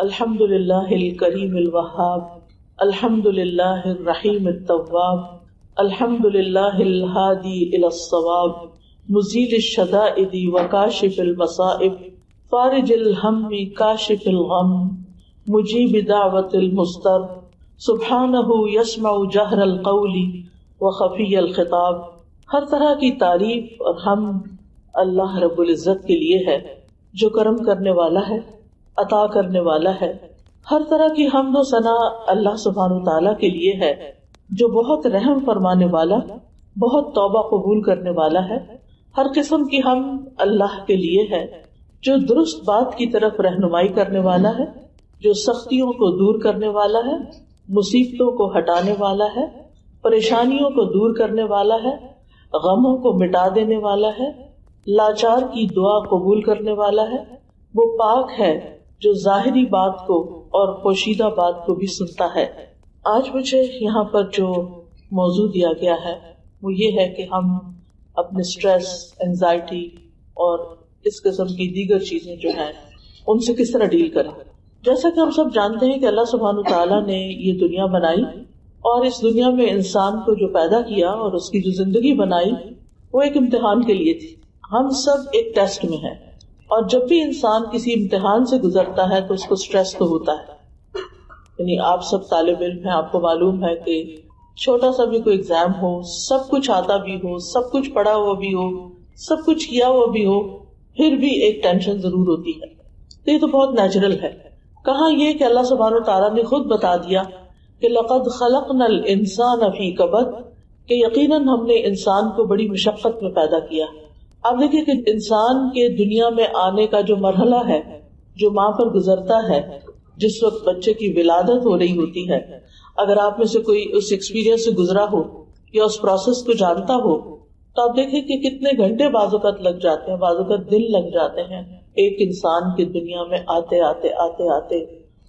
الحمد للہ الکریم الوہاب، الحمد للہ الرحیم التواب، الحمد للہ الہادی الی الصواب، مزیل الشدائد وکاشف المصائب، فارج الہم کاشف الغم، مجیب دعوت المضطر، سبحانہ یسمع جہر القول وخفی الخطاب۔ ہر طرح کی تعریف اور حمد اللہ رب العزت کے لیے ہے جو کرم کرنے والا ہے، عطا کرنے والا ہے۔ ہر طرح کی حمد و ثنا اللہ سبحانہ وتعالیٰ کے لیے ہے جو بہت رحم فرمانے والا، بہت توبہ قبول کرنے والا ہے۔ ہر قسم کی حمد اللہ کے لیے ہے جو درست بات کی طرف رہنمائی کرنے والا ہے، جو سختیوں کو دور کرنے والا ہے، مصیبتوں کو ہٹانے والا ہے، پریشانیوں کو دور کرنے والا ہے، غموں کو مٹا دینے والا ہے، لاچار کی دعا قبول کرنے والا ہے۔ وہ پاک ہے جو ظاہری بات کو اور پوشیدہ بات کو بھی سنتا ہے۔ آج مجھے یہاں پر جو موضوع دیا گیا ہے وہ یہ ہے کہ ہم اپنے سٹریس، انزائٹی اور اس قسم کی دیگر چیزیں جو ہیں ان سے کس طرح ڈیل کریں۔ جیسا کہ ہم سب جانتے ہیں کہ اللہ سبحانہ تعالیٰ نے یہ دنیا بنائی اور اس دنیا میں انسان کو جو پیدا کیا اور اس کی جو زندگی بنائی وہ ایک امتحان کے لیے تھی۔ ہم سب ایک ٹیسٹ میں ہیں، اور جب بھی انسان کسی امتحان سے گزرتا ہے تو اس کو سٹریس تو ہوتا ہے۔ یعنی آپ سب طالب علم ہیں، آپ کو معلوم ہے کہ چھوٹا سا بھی کوئی ایگزام ہو، سب کچھ آتا بھی ہو، سب کچھ پڑھا ہوا بھی ہو، سب کچھ کیا ہوا بھی ہو، پھر بھی ایک ٹینشن ضرور ہوتی ہے۔ تو یہ تو بہت نیچرل ہے۔ کہاں یہ کہ اللہ سبحانہ تعالیٰ نے خود بتا دیا کہ لقد خلقنا الانسان فی کبد، کہ یقیناً ہم نے انسان کو بڑی مشقت میں پیدا کیا۔ آپ دیکھیں کہ انسان کے دنیا میں آنے کا جو مرحلہ ہے، جو ماں پر گزرتا ہے، جس وقت بچے کی ولادت ہو رہی ہوتی ہے، اگر آپ میں سے کوئی اس ایکسپیرینس سے گزرا ہو یا اس پروسیس کو جانتا ہو تو آپ دیکھیں کہ کتنے گھنٹے بعض اوقات لگ جاتے ہیں، بعض اوقات دن لگ جاتے ہیں ایک انسان کی دنیا میں آتے آتے،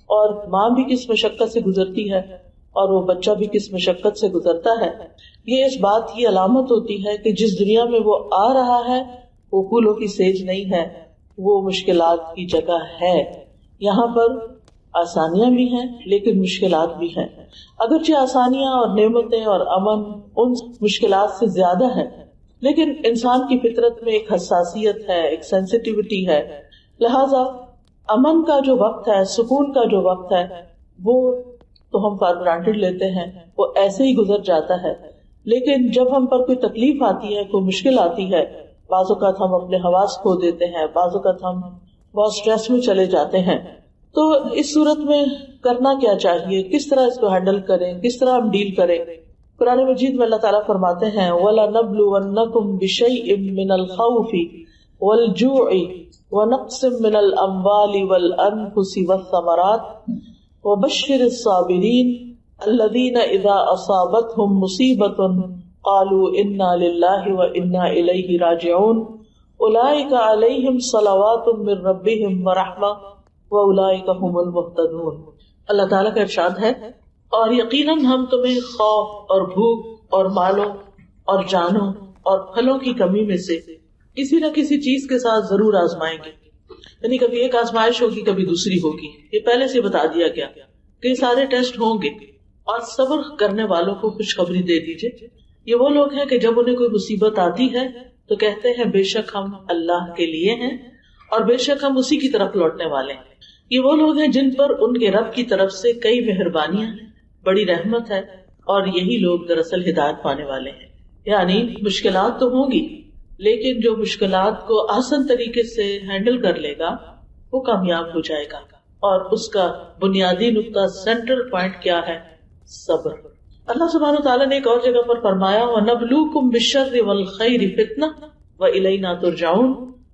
اور ماں بھی کس مشقت سے گزرتی ہے اور وہ بچہ بھی کس مشقت سے گزرتا ہے۔ یہ اس بات کی علامت ہوتی ہے کہ جس دنیا میں وہ آ رہا ہے وہ پھولوں کی سیج نہیں ہے، وہ مشکلات کی جگہ ہے۔ یہاں پر آسانیاں بھی ہیں لیکن مشکلات بھی ہیں، اگرچہ آسانیاں اور نعمتیں اور امن ان مشکلات سے زیادہ ہیں، لیکن انسان کی فطرت میں ایک حساسیت ہے، ایک سینسٹیوٹی ہے، لہذا امن کا جو وقت ہے، سکون کا جو وقت ہے، وہ تو ہم فار گرانٹیڈ لیتے ہیں، وہ ایسے ہی گزر جاتا ہے۔ لیکن جب ہم پر کوئی تکلیف آتی ہے، کوئی مشکل آتی ہے، بعض اوقات ہم اپنے حواس کھو دیتے ہیں، بعض اوقات ہم بہت سٹریس میں چلے جاتے ہیں۔ تو اس صورت میں کرنا کیا چاہیے، کس طرح اس کو ہینڈل کریں، کس طرح ہم ڈیل کریں۔ قرآن مجید میں اللہ تعالیٰ فرماتے ہیں وَلَنَبْلُوَنَّكُمْ بِشَيْءٍ مِّنَ الْخَوْفِ وَالْجُوعِ وَنَقْصٍ مِّنَ الْأَمْوَالِ وَالْأَنفُسِ وَالثَّمَرَاتِ وَبَشِّرِ الصَّابِرِينَ الَّذِينَ إِذَا أَصَابَتْهُمْ مُصِيبَةٌ قَالُوا إِنَّا لِلَّهِ وَإِنَّا إِلَيْهِ رَاجِعُونَ أُولَئِكَ عَلَيْهِمْ صَلَوَاتٌ مِّن رَّبِّهِمْ وَرَحْمَةٌ وَأُولَئِكَ هُمُ الْمُهْتَدُونَ۔ اللہ تعالیٰ کا ارشاد ہے، اور یقیناً ہم تمہیں خوف اور بھوک اور مالوں اور جانوں اور پھلوں کی کمی میں سے کسی نہ کسی چیز کے ساتھ ضرور آزمائیں گے۔ یعنی کبھی ایک آزمائش ہوگی، کبھی دوسری ہوگی، یہ پہلے سے بتا دیا گیا کہ یہ سارے ٹیسٹ ہوں گے، اور صبر کرنے والوں کو خوشخبری دے دیجیے۔ یہ وہ لوگ ہیں کہ جب انہیں کوئی مصیبت آتی ہے تو کہتے ہیں بے شک ہم اللہ کے لیے ہیں اور بے شک ہم اسی کی طرف لوٹنے والے ہیں۔ یہ وہ لوگ ہیں جن پر ان کے رب کی طرف سے کئی مہربانیاں ہیں، بڑی رحمت ہے، اور یہی لوگ دراصل ہدایت پانے والے ہیں۔ یعنی مشکلات تو ہوں گی، لیکن جو مشکلات کو آسان طریقے سے ہینڈل کر لے گا وہ کامیاب ہو جائے گا، اور اس کا بنیادی نقطہ، سینٹرل پوائنٹ کیا ہے؟ صبر۔ اللہ سبحانہ وتعالیٰ نے ایک اور جگہ پر فرمایا وَنَبْلُوكُمْ بِالشَّرِّ وَالْخَيْرِ فِتْنَةً وَإِلَيْنَا تُرْجَعُونَ،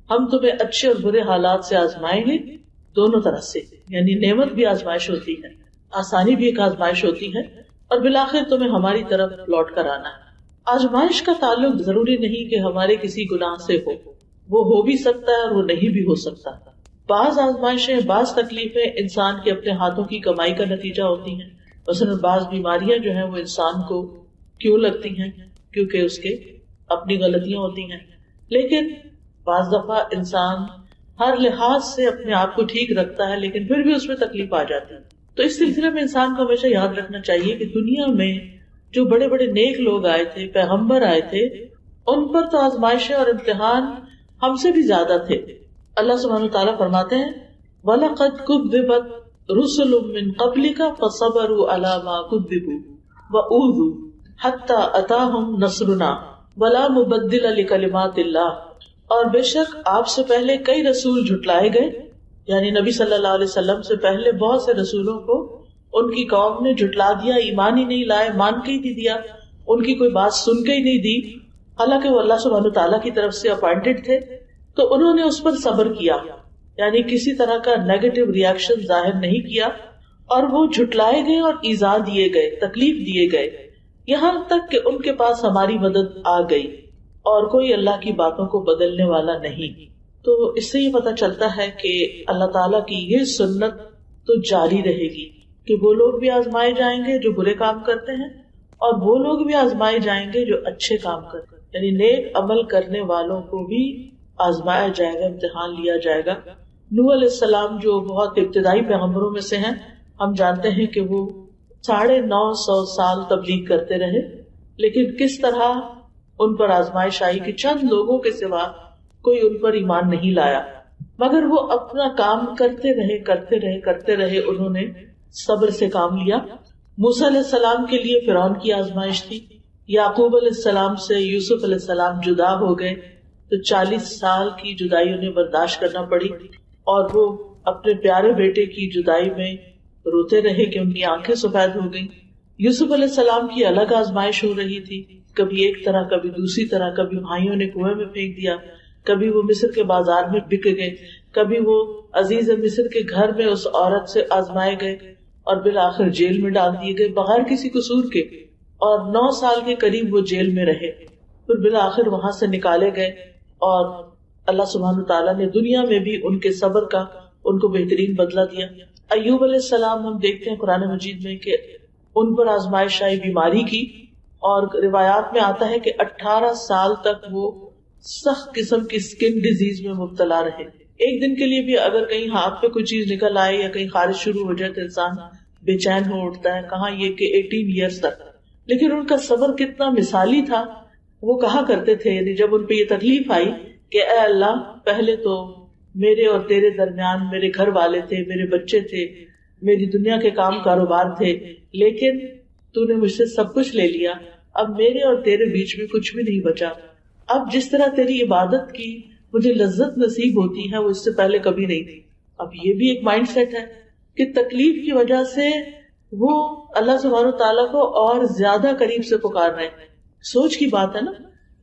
ہم تمہیں اچھے اور برے حالات سے آزمائیں گے، دونوں طرح سے، یعنی نعمت بھی آزمائش ہوتی ہے، آسانی بھی ایک آزمائش ہوتی ہے، اور بالآخر تمہیں ہماری طرف لوٹ کر آنا ہے۔ آزمائش کا تعلق ضروری نہیں کہ ہمارے کسی گناہ سے وہ ہو بھی سکتا ہے اور وہ نہیں بھی ہو سکتا۔ بعض آزمائشیں، بعض تکلیفیں انسان کے اپنے ہاتھوں کی کمائی کا نتیجہ ہوتی ہیں۔ مثلا بعض بیماریاں جو ہیں وہ انسان کو کیوں لگتی ہیں؟ کیونکہ اس کے اپنی غلطیاں ہوتی ہیں۔ لیکن بعض دفعہ انسان ہر لحاظ سے اپنے آپ کو ٹھیک رکھتا ہے لیکن پھر بھی اس میں تکلیف آ جاتی ہے. تو اس سلسلے میں انسان کو ہمیشہ یاد رکھنا چاہیے کہ دنیا میں جو بڑے بڑے نیک لوگ آئے تھے، پیغمبر آئے تھے، ان پر تو آزمائشیں اور امتحان ہم سے بھی زیادہ تھے. اللہ سبحانہ وتعالیٰ فرماتے ہیں وَلَقَدْ كُذِّبَتْ رُسُلٌ مِّن قَبْلِكَ فَصَبَرُوا عَلَىٰ مَا كُذِّبُوا وَأُوذُوا حَتَّىٰ أَتَاهُمْ نَصْرُنَا وَلَا مُبَدِّلَ لِكَلِمَاتِ اللَّهِ، اور بے شک آپ سے پہلے کئی رسول جھٹلائے گئے، یعنی نبی صلی اللہ علیہ وسلم سے پہلے بہت سے رسولوں کو ان کی قوم نے جھٹلا دیا، ایمان ہی نہیں لائے، مان کے ہی نہیں دیا، ان کی کوئی بات سن کے ہی نہیں دی، حالانکہ وہ اللہ سبحانہ تعالیٰ کی طرف سے اپوائنٹڈ تھے. تو انہوں نے اس پر صبر کیا، یعنی کسی طرح کا نیگیٹو ریئیکشن ظاہر نہیں کیا، اور وہ جھٹلائے گئے اور ایذا دیے گئے، تکلیف دیے گئے، یہاں تک کہ ان کے پاس ہماری مدد آ گئی، اور کوئی اللہ کی باتوں کو بدلنے والا نہیں. تو اس سے یہ پتہ چلتا ہے کہ اللہ تعالیٰ کی یہ سنت تو جاری رہے گی کہ وہ لوگ بھی آزمائے جائیں گے جو برے کام کرتے ہیں، اور وہ لوگ بھی آزمائے جائیں گے جو اچھے کام کرتے ہیں، یعنی نیک عمل کرنے والوں کو بھی آزمایا جائے گا، امتحان لیا جائے گا. نوح علیہ السلام جو بہت ابتدائی پیغمبروں میں سے ہیں، ہم جانتے ہیں کہ وہ 950 سال تبلیغ کرتے رہے، لیکن کس طرح ان پر آزمائش آئی کہ چند لوگوں کے سوا کوئی ان پر ایمان نہیں لایا، مگر وہ اپنا کام کرتے رہے، انہوں نے صبر سے کام لیا. موسیٰ علیہ السلام کے لیے فرعون کی آزمائش تھی، یعقوب علیہ السلام سے یوسف علیہ السلام جدا ہو گئے تو 40 سال کی جدائی انہیں برداشت کرنا پڑی، اور وہ اپنے پیارے بیٹے کی جدائی میں روتے رہے کہ ان کی آنکھیں سفید ہو گئیں. یوسف علیہ السلام کی الگ آزمائش ہو رہی تھی، کبھی ایک طرح کبھی دوسری طرح، کبھی بھائیوں نے کنویں میں پھینک دیا، کبھی وہ مصر کے بازار میں بک گئے، کبھی وہ عزیز مصر کے گھر میں اس عورت سے آزمائے گئے اور بالآخر جیل میں ڈال دیے گئے بغیر کسی قصور کے، اور 9 سال کے قریب وہ جیل میں رہے، پھر بالآخر وہاں سے نکالے گئے. اور اللہ سبحانہ تعالیٰ نے دنیا میں بھی ان کے صبر کا ان کو بہترین بدلہ دیا. ایوب علیہ السلام ہم دیکھتے ہیں قرآن مجید میں کہ ان پر آزمائش آئی بیماری کی، اور روایات میں آتا ہے کہ 18 سال تک وہ سخت قسم کی سکن ڈیزیز میں مبتلا رہے. ایک دن کے لیے بھی اگر کہیں ہاتھ پہ کوئی چیز نکل آئے یا کہیں خارش شروع ہو جائے تو انسان بے چین ہو اٹھتا ہے، کہاں یہ کہ 18 ایئرس تک. لیکن ان کا صبر کتنا مثالی تھا. وہ کہا کرتے تھے، یعنی جب ان پہ یہ تکلیف آئی کہ اے اللہ، پہلے تو میرے اور تیرے درمیان میرے گھر والے تھے، میرے بچے تھے، میری دنیا کے کام کاروبار تھے، لیکن تو نے مجھ سے سب کچھ لے لیا، اب میرے اور تیرے بیچ میں کچھ بھی نہیں بچا. اب جس طرح تیری عبادت کی مجھے لذت نصیب ہوتی ہے وہ اس سے پہلے کبھی نہیں تھی. اب یہ بھی ایک مائنڈ سیٹ ہے کہ تکلیف کی وجہ سے وہ اللہ سبحانہ تعالیٰ کو اور زیادہ قریب سے پکار رہے ہیں. سوچ کی بات ہے نا.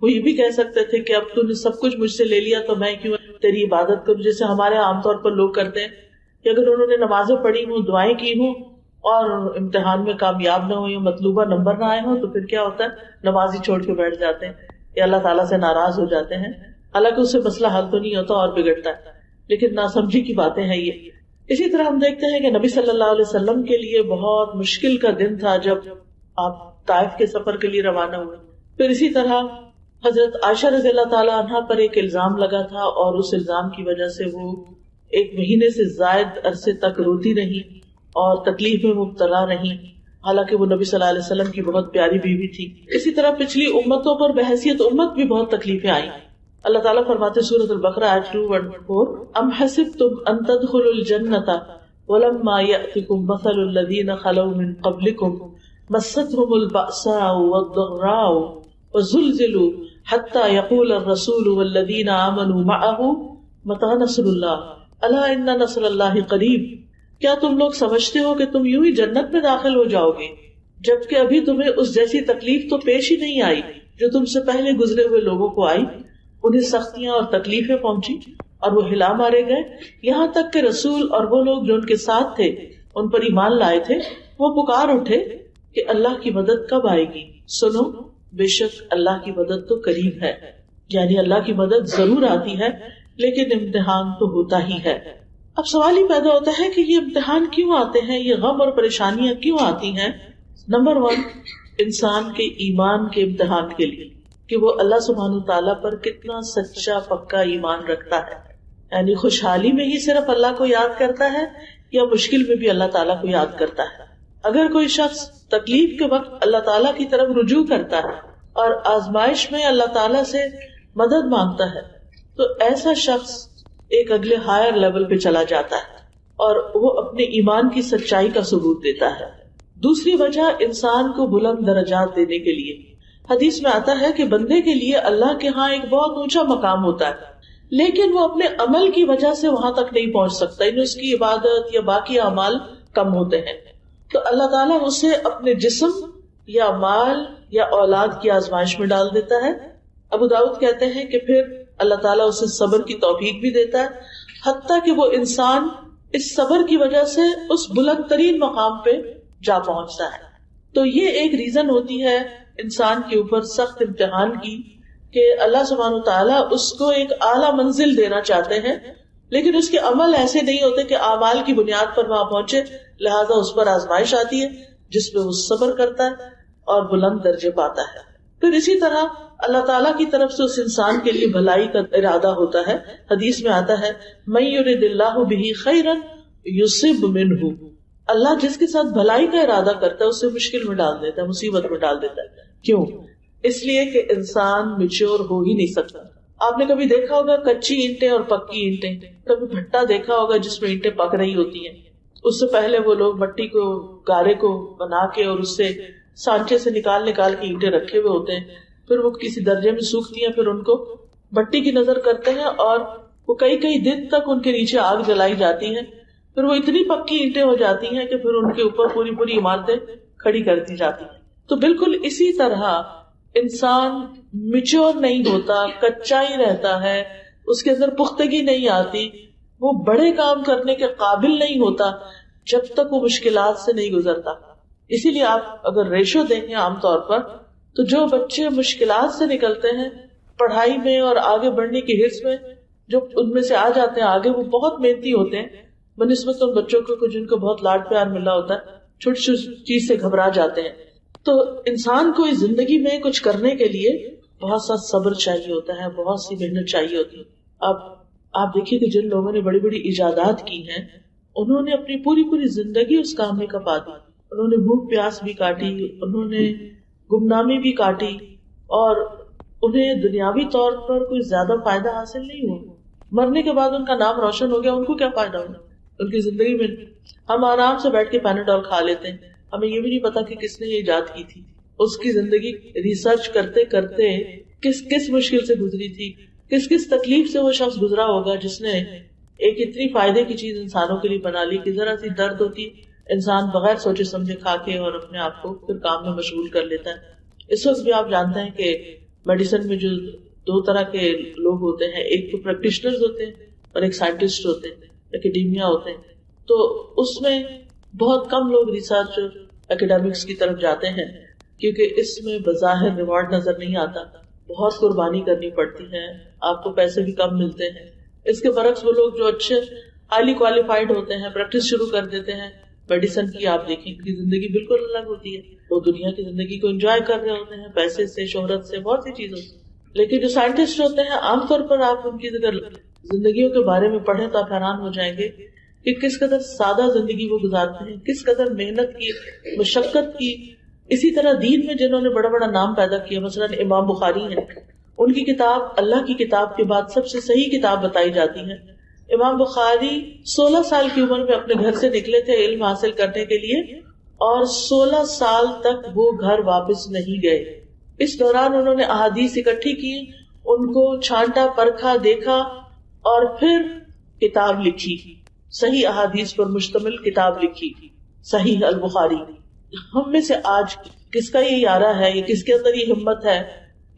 وہ یہ بھی کہہ سکتے تھے کہ اب تو نے سب کچھ مجھ سے لے لیا تو میں کیوں تیری عبادت کروں، جیسے ہمارے عام طور پر لوگ کرتے ہیں کہ اگر انہوں نے نمازیں پڑھی ہوں، دعائیں کی ہوں اور امتحان میں کامیاب نہ ہو یا مطلوبہ نمبر نہ آئے ہوں تو پھر کیا ہوتا ہے، نماز ہی چھوڑ کے بیٹھ جاتے ہیں یا اللہ تعالیٰ سے ناراض ہو جاتے ہیں. حالانکہ اس سے مسئلہ حل تو نہیں ہوتا اور بگڑتا ہے، لیکن ناسمجھی کی باتیں ہیں یہ. اسی طرح ہم دیکھتے ہیں کہ نبی صلی اللہ علیہ وسلم کے لیے بہت مشکل کا دن تھا جب آپ طائف کے سفر کے لیے روانہ ہوئے. پھر اسی طرح حضرت عائشہ رضی اللہ تعالیٰ عنہا پر ایک الزام لگا تھا، اور اس الزام کی وجہ سے وہ 1 مہینے سے زائد عرصے تک روتی رہی اور تکلیف میں مبتلا رہی، حالانکہ وہ نبی صلی اللہ علیہ وسلم کی بہت پیاری بیوی تھی. اسی طرح پچھلی امتوں پر بحیثیت امت بھی بہت تکلیفیں آئیں. اللہ تعالیٰ فرماتے سورۃ البقرہ آیت 214 ام حسبتم ان تدخلوا الجنۃ ولما یأتکم مثل الذین خلوا من قبلکم مستهم البأساء والضراء وزلزلوا حتى يقول الرسول والذین آمنوا معه متى نصر اللہ الا ان نصر اللہ قریب. کیا تم لوگ سمجھتے ہو کہ تم یوں ہی جنت میں داخل ہو جاؤ گے جبکہ ابھی تمہیں اس جیسی تکلیف تو پیش ہی نہیں آئی جو تم سے پہلے گزرے ہوئے لوگوں کو آئی. انہیں سختیاں اور تکلیفیں پہنچی اور وہ ہلا مارے گئے، یہاں تک کہ رسول اور وہ لوگ جو ان کے ساتھ تھے ان پر ایمان لائے تھے وہ پکار اٹھے کہ اللہ کی مدد کب آئے گی. سنو، بے شک اللہ کی مدد تو قریب ہے. یعنی اللہ کی مدد ضرور آتی ہے لیکن امتحان تو ہوتا ہی ہے. اب سوال ہی پیدا ہوتا ہے کہ یہ امتحان کیوں آتے ہیں، یہ غم اور پریشانیاں کیوں آتی ہیں؟ نمبر 1، انسان کے ایمان کے امتحان کے لیے کہ وہ اللہ سبحانہ تعالیٰ پر کتنا سچا پکا ایمان رکھتا ہے یعنی خوشحالی میں ہی صرف اللہ کو یاد کرتا ہے یا مشکل میں بھی اللہ تعالیٰ کو یاد کرتا ہے؟ اگر کوئی شخص تکلیف کے وقت اللہ تعالیٰ کی طرف رجوع کرتا ہے اور آزمائش میں اللہ تعالیٰ سے مدد مانگتا ہے تو ایسا شخص ایک اگلے ہائر لیول پہ چلا جاتا ہے اور وہ اپنے ایمان کی سچائی کا ثبوت دیتا ہے. دوسری وجہ انسان کو بلند درجات دینے کے لیے، حدیث میں آتا ہے کہ بندے کے لیے اللہ کے ہاں ایک بہت اونچا مقام ہوتا ہے، لیکن وہ اپنے عمل کی وجہ سے وہاں تک نہیں پہنچ سکتا، یعنی اس کی عبادت یا باقی اعمال کم ہوتے ہیں. تو اللہ تعالیٰ اسے اپنے جسم یا مال یا اولاد کی آزمائش میں ڈال دیتا ہے. ابو داؤد کہتے ہیں کہ پھر اللہ تعالیٰ اسے صبر کی توفیق بھی دیتا ہے، حتیٰ کہ وہ انسان اس صبر کی وجہ سے اس بلند ترین مقام پہ جا پہنچتا ہے. تو یہ ایک ریزن ہوتی ہے انسان کے اوپر سخت امتحان کی کہ اللہ سبحانہ وتعالیٰ اس کو ایک اعلیٰ منزل دینا چاہتے ہیں، لیکن اس کے عمل ایسے نہیں ہوتے کہ اعمال کی بنیاد پر وہاں پہنچے، لہذا اس پر آزمائش آتی ہے جس پہ وہ صبر کرتا ہے اور بلند درجے پاتا ہے. پھر اسی طرح اللہ تعالیٰ کی طرف سے اس انسان کے لیے بھلائی کا ارادہ ہوتا ہے. حدیث میں آتا ہے من یرد اللہ بہ خیرا یصب منہ، اللہ جس کے ساتھ بھلائی کا ارادہ کرتا ہے اسے مشکل میں ڈال دیتا ہے، مصیبت میں ڈال دیتا ہے. کیوں؟ اس لیے کہ انسان میچور ہو ہی نہیں سکتا. آپ نے کبھی دیکھا ہوگا کچی اینٹیں اور پکی اینٹیں، کبھی بھٹا دیکھا ہوگا جس میں اینٹیں پک رہی ہوتی ہیں، اس سے پہلے وہ لوگ مٹی کو گارے کو بنا کے اور اس سے سانچے سے نکال کے اینٹیں رکھے ہوئے ہوتے ہیں، پھر وہ کسی درجے میں سوکھتی ہیں، پھر ان کو بھٹی کی نظر کرتے ہیں اور وہ کئی دن تک ان کے نیچے آگ جلائی جاتی ہے، پھر وہ اتنی پکی اینٹیں ہو جاتی ہیں کہ پھر ان کے اوپر پوری عمارتیں کھڑی کر دی جاتی ہیں. تو بالکل اسی طرح انسان میچور نہیں ہوتا، کچا ہی رہتا ہے، اس کے اندر پختگی نہیں آتی، وہ بڑے کام کرنے کے قابل نہیں ہوتا جب تک وہ مشکلات سے نہیں گزرتا. اسی لیے آپ اگر ریشو دیکھیں عام طور پر تو جو بچے مشکلات سے نکلتے ہیں پڑھائی میں اور آگے بڑھنے کی حرص میں، جو ان میں سے آ جاتے ہیں آگے، وہ بہت محنتی ہوتے ہیں بنسبت ان بچوں کو جن کو بہت لاڈ پیار ملا ہوتا ہے، چھوٹی چھوٹی چیز سے گھبرا جاتے ہیں. تو انسان کو اس زندگی میں کچھ کرنے کے لیے بہت سا صبر چاہیے ہوتا ہے، بہت سی محنت چاہیے ہوتی ہے. اب آپ دیکھیے کہ جن لوگوں نے بڑی بڑی ایجادات کی ہیں انہوں نے اپنی پوری زندگی اس کام میں کپا دی. انہوں نے بھوک پیاس بھی کاٹی، انہوں نے گمنامی بھی کاٹی، اور انہیں دنیاوی طور پر کوئی زیادہ فائدہ حاصل نہیں ہوا. مرنے کے بعد ان کا نام روشن ہو گیا، ان کو کیا فائدہ ہوا ان کی زندگی میں؟ ہم آرام سے بیٹھ کے پیناڈول کھا لیتے ہیں، ہمیں یہ بھی نہیں پتا کہ کس نے یہ ایجاد کی تھی. اس کی زندگی ریسرچ کرتے کرتے کس مشکل سے گزری تھی، کس تکلیف سے وہ شخص گزرا ہوگا جس نے ایک اتنی فائدے کی چیز انسانوں کے لیے بنا لی کہ ذرا سی درد ہوتی انسان بغیر سوچے سمجھے کھا کے اور اپنے آپ کو پھر کام میں مشغول کر لیتا ہے. اس وقت بھی آپ جانتے ہیں کہ میڈیسن میں جو دو طرح کے لوگ ہوتے ہیں، ایک تو پریکٹیشنرز ہوتے ہیں اور ایک سائنٹسٹ ہوتے ہیں، اکیڈیمیا ہوتے ہیں. تو اس میں بہت کم لوگ ریسرچ اکیڈیمکس کی طرف جاتے ہیں کیونکہ اس میں بظاہر ریوارڈ نظر نہیں آتا، بہت قربانی کرنی پڑتی ہے، آپ کو پیسے بھی کم ملتے ہیں. اس کے برعکس وہ لوگ جو اچھے ہائیلی کوالیفائڈ ہوتے ہیں، پریکٹس شروع کر دیتے ہیں میڈیسن کی، آپ دیکھیں ان کی زندگی بالکل الگ ہوتی ہے. وہ دنیا کی زندگی کو انجوائے کر رہے ہوتے ہیں، پیسے سے، شہرت سے، بہت سی چیزوں سے. لیکن جو سائنٹسٹ ہوتے ہیں عام طور پر آپ ان کی زندگیوں کے بارے میں پڑھیں تو آپ حیران ہو جائیں گے کہ کس قدر سادہ زندگی وہ گزارتے ہیں، کس قدر محنت کی، مشقت کی. اسی طرح دین میں جنہوں نے بڑا بڑا نام پیدا کیا، مثلا امام بخاری ہیں، ان کی کتاب اللہ کی کتاب کے بعد سب سے صحیح کتاب بتائی جاتی ہے. امام بخاری 16 سال کی عمر میں اپنے گھر سے نکلے تھے علم حاصل کرنے کے لیے، اور 16 سال تک وہ گھر واپس نہیں گئے. اس دوران انہوں نے احادیث اکٹھی کی، ان کو چھانٹا، پرکھا، دیکھا، اور پھر کتاب لکھی، صحیح احادیث پر مشتمل کتاب لکھی، صحیح البخاری. ہم میں سے آج کس کا یہ ارادہ ہے، یہ کس کے اندر یہ ہمت ہے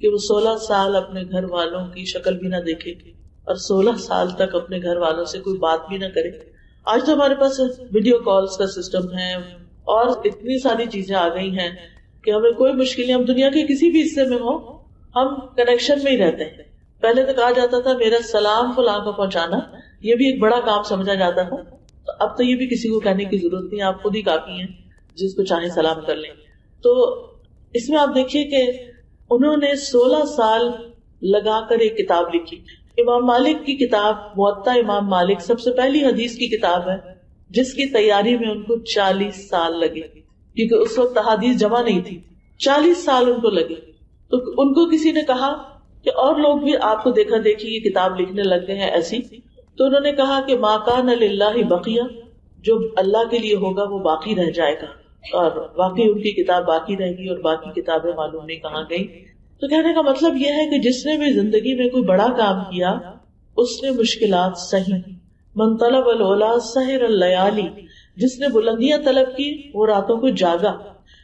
کہ وہ 16 سال اپنے گھر والوں کی شکل بھی نہ دیکھے اور 16 سال تک اپنے گھر والوں سے کوئی بات بھی نہ کرے؟ آج تو ہمارے پاس ویڈیو کالز کا سسٹم ہے اور اتنی ساری چیزیں آ گئی ہیں کہ ہمیں کوئی مشکل نہیں، ہم دنیا کے کسی بھی حصے میں ہوں، ہم کنیکشن میں ہی رہتے ہیں. پہلے تو کہا جاتا تھا میرا سلام فلاں کو پہنچانا، یہ بھی ایک بڑا کام سمجھا جاتا تھا. اب تو یہ بھی کسی کو کہنے کی ضرورت نہیں، آپ خود ہی کافی ہیں، جس کو چاہیں سلام کر لیں. تو اس میں آپ دیکھیے کہ انہوں نے 16 سال لگا کر ایک کتاب لکھی. امام مالک کی کتاب موطا امام مالک سب سے پہلی حدیث کی کتاب ہے جس کی تیاری میں ان کو 40 سال لگے، کیونکہ اس وقت احادیث جمع نہیں تھی، 40 سال ان کو لگے. تو ان کو کسی نے کہا کہ اور لوگ بھی آپ کو دیکھا دیکھی یہ کتاب لکھنے لگ گئے ہیں ایسی، تو انہوں نے کہا کہ ما کان للہ بقیہ، جو اللہ کے لیے ہوگا وہ باقی رہ جائے گا. اور واقعی ان کی کتاب باقی رہ گئی اور باقی کتابیں معلوم نہیں کہاں گئی. تو کہنے کا مطلب یہ ہے کہ جس نے بھی زندگی میں کوئی بڑا کام کیا اس نے مشکلات سہی. من طلب العلا سحر اللیالی، جس نے بلندیاں طلب کی وہ راتوں کو جاگا.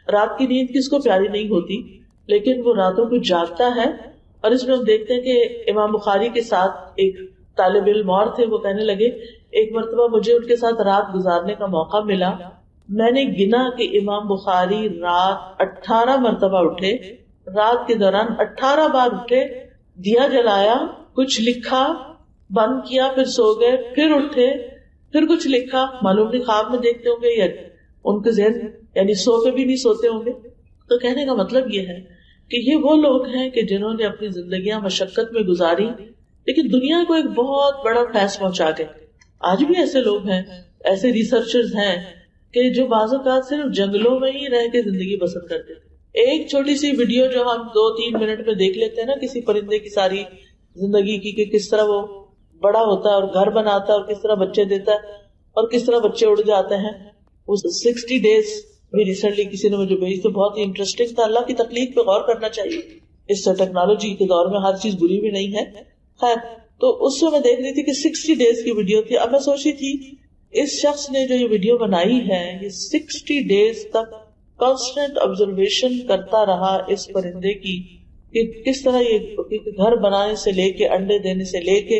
رات کی نیند کس کو پیاری نہیں ہوتی، لیکن وہ راتوں کو جاگتا ہے. اور اس میں ہم دیکھتے ہیں کہ امام بخاری کے ساتھ ایک طالب علم اور تھے، وہ کہنے لگے ایک مرتبہ مجھے ان کے ساتھ رات گزارنے کا موقع ملا، میں نے گنا کہ امام بخاری رات 18 مرتبہ اٹھے، رات کے دوران 18 بار اٹھے، دیا جلایا، کچھ لکھا، بند کیا، پھر سو گئے، پھر اٹھے، پھر کچھ لکھا. معلوم نہیں خواب میں دیکھتے ہوں گے یا ان کے ذہن یعنی سو کے بھی نہیں سوتے ہوں گے. تو کہنے کا مطلب یہ ہے کہ یہ وہ لوگ ہیں کہ جنہوں نے اپنی زندگیاں مشقت میں گزاری لیکن دنیا کو ایک بہت بڑا فیض پہنچا گئے. آج بھی ایسے لوگ ہیں، ایسے ریسرچرز ہیں کہ جو بعض اوقات صرف جنگلوں میں ہی رہ کے زندگی بسر کرتے. ایک چھوٹی سی ویڈیو جو ہم 2-3 منٹ میں دیکھ لیتے ہیں نا کسی پرندے کی ساری زندگی کی، کہ کس طرح وہ بڑا ہوتا ہے اور گھر بناتا ہے اور کس طرح بچے دیتا ہے اور کس طرح بچے اڑ جاتے ہیں. وہ 60 days بھی ریسنٹلی کسی نے مجھے بھیجی، تو بہت ہی انٹرسٹنگ تھا. اللہ کی تخلیق پہ غور کرنا چاہیے. اس سے ٹیکنالوجی کے دور میں ہر چیز بری بھی نہیں ہے. خیر، تو اس سے میں دیکھ رہی تھی کہ 60 days کی ویڈیو تھی. اب میں سوچی تھی اس شخص نے جو یہ ویڈیو بنائی ہے یہ 60 days تک کانسٹنٹ آبزرویشن کرتا رہا اس پرندے کی کہ کس طرح یہ گھر بنانے سے لے کے انڈے دینے سے لے کے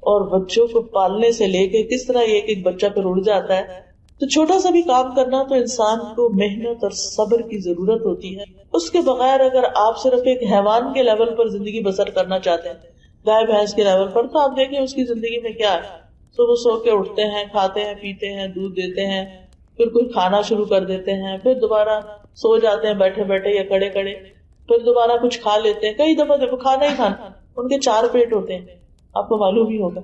اور بچوں کو پالنے سے لے کے کس طرح ایک ایک بچہ پھر اڑ جاتا ہے. تو چھوٹا سا بھی کام کرنا تو انسان کو محنت اور صبر کی ضرورت ہوتی ہے. اس کے بغیر اگر آپ صرف ایک حیوان کے لیول پر زندگی بسر کرنا چاہتے ہیں، گائے بھینس کے لیول پر، تو آپ دیکھیں اس کی زندگی میں کیا ہے. صبح سو کے اٹھتے ہیں، کھاتے ہیں، پیتے ہیں، دودھ دیتے ہیں، پھر کوئی کھانا شروع کر دیتے ہیں، پھر دوبارہ سو جاتے ہیں بیٹھے بیٹھے یا کھڑے کھڑے، پھر دوبارہ کچھ کھا لیتے ہیں. کئی دفعہ دیکھو کھانا ہی کھانا، ان کے 4 پیٹ ہوتے ہیں، آپ کو معلوم ہی ہوگا.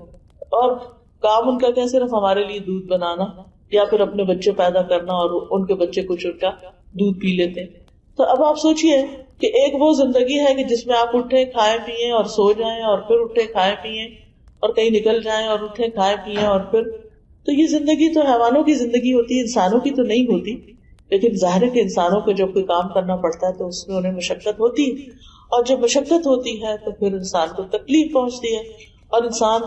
اور کام ان کا کیا صرف ہمارے لیے دودھ بنانا یا پھر اپنے بچے پیدا کرنا اور ان کے بچے کچھ ان کا دودھ پی لیتے ہیں. تو اب آپ سوچئے کہ ایک وہ زندگی ہے کہ جس میں آپ اٹھیں کھائیں پیئیں اور سو جائیں اور پھر اٹھیں کھائیں پیئیں اور کہیں نکل جائیں اور اٹھیں کھائیں پیئیں اور پھر، تو یہ زندگی تو حیوانوں کی زندگی ہوتی ہے، انسانوں کی تو نہیں ہوتی. لیکن ظاہر ہے کہ انسانوں کو جب کوئی کام کرنا پڑتا ہے تو اس میں انہیں مشقت ہوتی ہے، اور جب مشقت ہوتی ہے تو پھر انسان کو تکلیف پہنچتی ہے اور انسان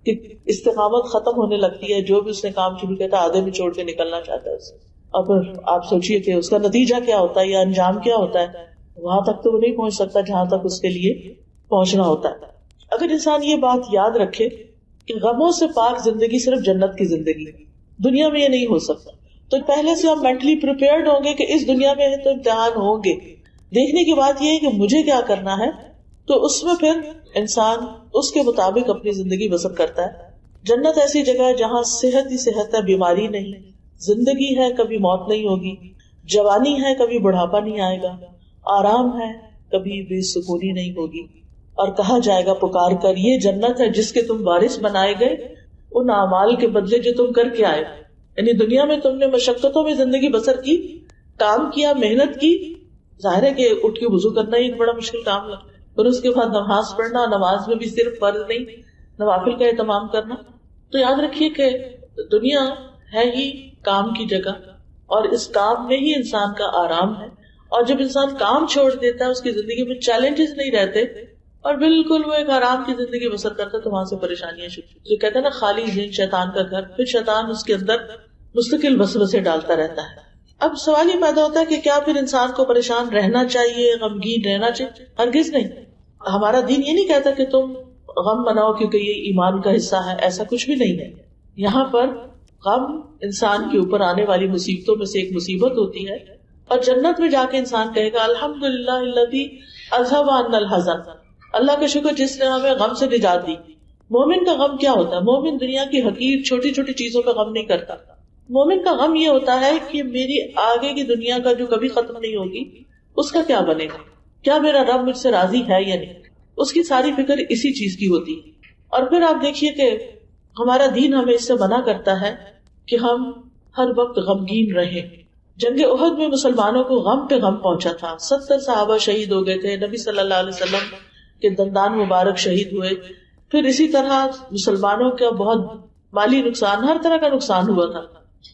کی استقامت ختم ہونے لگتی ہے. جو بھی اس نے کام شروع کیا تھا آدھے میں چھوڑ کے نکلنا چاہتا ہے اسے. اور پھر آپ سوچیے کہ اس کا نتیجہ کیا ہوتا ہے یا انجام کیا ہوتا ہے. وہاں تک تو وہ نہیں پہنچ سکتا جہاں تک اس کے لیے پہنچنا ہوتا ہے. اگر انسان یہ بات یاد رکھے کہ غموں سے پاک زندگی صرف جنت کی زندگی ہے، دنیا میں یہ نہیں ہو سکتا، تو پہلے سے ہم مینٹلی پریپیئرڈ ہوں گے کہ اس دنیا میں تو امتحان ہوں گے. دیکھنے کی بات یہ ہے کہ مجھے کیا کرنا ہے، تو اس میں پھر انسان اس کے مطابق اپنی زندگی بسر کرتا ہے. جنت ایسی جگہ ہے جہاں صحت ہی صحت ہے، بیماری نہیں، زندگی ہے کبھی موت نہیں ہوگی، جوانی ہے کبھی بڑھاپا نہیں آئے گا، آرام ہے کبھی بے سکونی نہیں ہوگی. اور کہا جائے گا پکار کر یہ جنت ہے جس کے تم وارث بنائے گئے ان اعمال کے بدلے جو تم کر کے آئے. یعنی دنیا میں تم نے مشقتوں میں زندگی بسر کی، کام کیا، محنت کی. ظاہر ہے کہ اٹھ کے وضو کرنا ہی ایک بڑا مشکل کام لگتا ہے، پھر اس کے بعد نماز پڑھنا، نماز میں بھی صرف فرض نہیں نوافل کا اہتمام کرنا. تو یاد رکھیے کہ دنیا ہے ہی کام کی جگہ اور اس کام میں ہی انسان کا آرام ہے. اور جب انسان کام چھوڑ دیتا ہے اس کی زندگی میں چیلنجز نہیں رہتے اور بالکل وہ ایک آرام کی زندگی بسر کرتا ہے، تو وہاں سے پریشانیاں شروع. جو کہتے ہیں نا خالی ذہن شیطان کا گھر، پھر شیطان اس کے اندر مستقل وسوسے ڈالتا رہتا ہے. اب سوال یہ پیدا ہوتا ہے کہ کیا پھر انسان کو پریشان رہنا چاہیے، غمگین رہنا چاہیے؟ ہرگز نہیں. ہمارا دین یہ نہیں کہتا کہ تم غم مناؤ کیونکہ یہ ایمان کا حصہ ہے، ایسا کچھ بھی نہیں ہے. یہاں پر غم انسان کے اوپر آنے والی مصیبتوں میں سے ایک مصیبت ہوتی ہے، اور جنت میں جا کے انسان کہے گا الحمدللہ الذی اذھب عنا الحزن، اللہ کا شکر جس نے ہمیں غم سے نجات دی. مومن کا غم کیا ہوتا ہے؟ مومن دنیا کی حقیر چھوٹی چھوٹی چیزوں کا غم نہیں کرتا. مومن کا غم یہ ہوتا ہے کہ میری آگے کی دنیا کا جو کبھی ختم نہیں ہوگی اس کا کیا بنے گا، کیا میرا رب مجھ سے راضی ہے یا نہیں. اس کی ساری فکر اسی چیز کی ہوتی ہے. اور پھر آپ دیکھیے کہ ہمارا دین ہمیں اس سے منع کرتا ہے کہ ہم ہر وقت غمگین رہیں. جنگ احد میں مسلمانوں کو غم پہ غم پہنچا تھا. 70 صحابہ شہید ہو گئے تھے. نبی صلی اللہ علیہ وسلم کے دندان مبارک شہید ہوئے. پھر اسی طرح مسلمانوں کا بہت مالی نقصان، ہر طرح کا نقصان ہوا تھا.